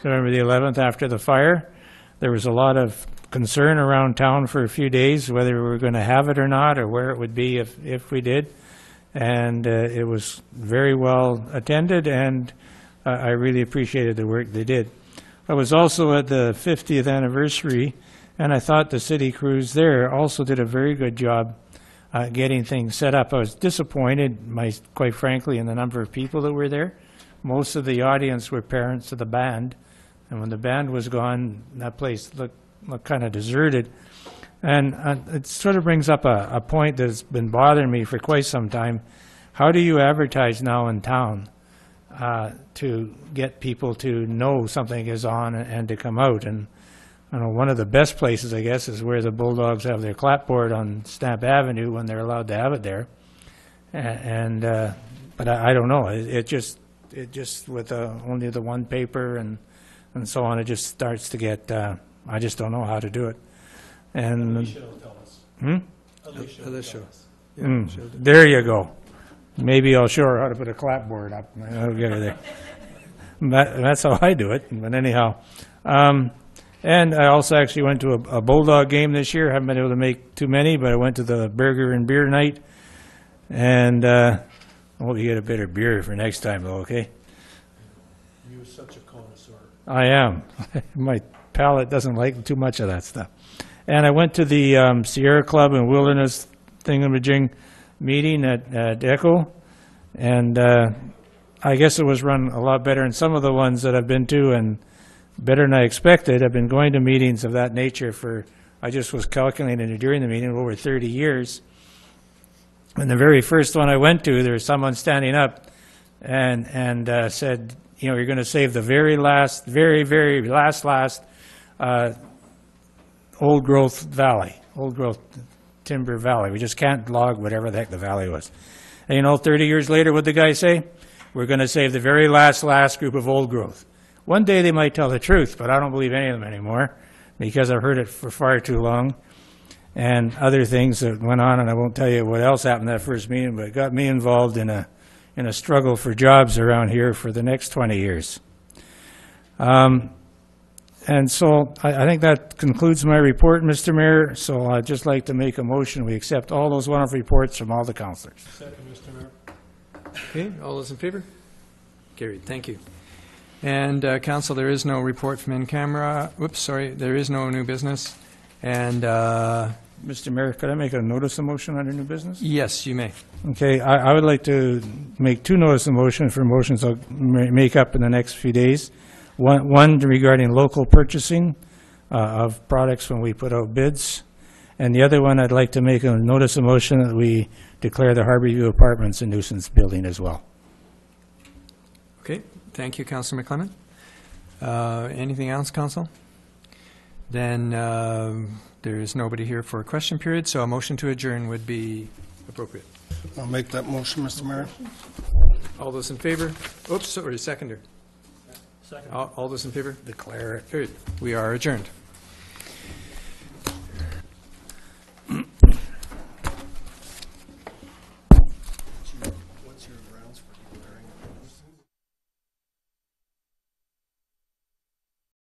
November the 11th after the fire. There was a lot of concern around town for a few days whether we were going to have it or not, or where it would be if we did. And it was very well attended, and I really appreciated the work they did. I was also at the 50th anniversary, and I thought the city crews there also did a very good job getting things set up. I was disappointed, quite frankly, in the number of people that were there. Most of the audience were parents of the band, and when the band was gone, that place looked kind of deserted. And it sort of brings up a point that's been bothering me for quite some time. How do you advertise now in town to get people to know something is on and to come out? And I know one of the best places, I guess, is where the Bulldogs have their clapboard on Stamp Avenue when they're allowed to have it there. But I don't know. It just with only the one paper and so on, it just starts to get. I just don't know how to do it. And Alicia will tell us. Alicia will tell us. There you go. Maybe I'll show her how to put a clapboard up. I'll get her there. That's how I do it. But anyhow. And I also actually went to a Bulldog game this year. Haven't been able to make too many, but I went to the burger and beer night. And I hope you get a better beer for next time, though, okay? You're such a connoisseur. I am. My palate doesn't like too much of that stuff. And I went to the Sierra Club and Wilderness Thingamajig meeting at ECHO. And I guess it was run a lot better than some of the ones that I've been to, and better than I expected. I've been going to meetings of that nature I just was calculating it during the meeting, over 30 years. And the very first one I went to, there was someone standing up and said, you know, you're going to save the very last old growth timber valley. We just can't log whatever the heck the valley was. And you know, 30 years later, what'd the guy say? We're going to save the very last group of old growth. One day they might tell the truth, but I don't believe any of them anymore because I've heard it for far too long. And other things that went on, and I won't tell you what else happened that first meeting, but it got me involved in a struggle for jobs around here for the next 20 years. And so I think that concludes my report, Mr. Mayor. So I'd just like to make a motion. We accept all those wonderful reports from all the councillors. Second, Mr. Mayor. Okay, all those in favor? Carried, thank you. And council, there is no report from in-camera. Whoops, sorry, there is no new business. And Mr. Mayor, could I make a notice of motion under new business? yes, you may. Okay, I would like to make two notice of motion for motions I'll make up in the next few days. One regarding local purchasing of products when we put out bids. And the other one, I'd like to make a notice of motion that we declare the Harborview Apartments a nuisance building as well. Okay, thank you, Councillor McClement. Anything else, Council? Then there is nobody here for a question period, so a motion to adjourn would be appropriate. I'll make that motion, Mr. Mayor. All those in favor? Oops, sorry, seconder. Second. All those in favor? Declare it. We are adjourned.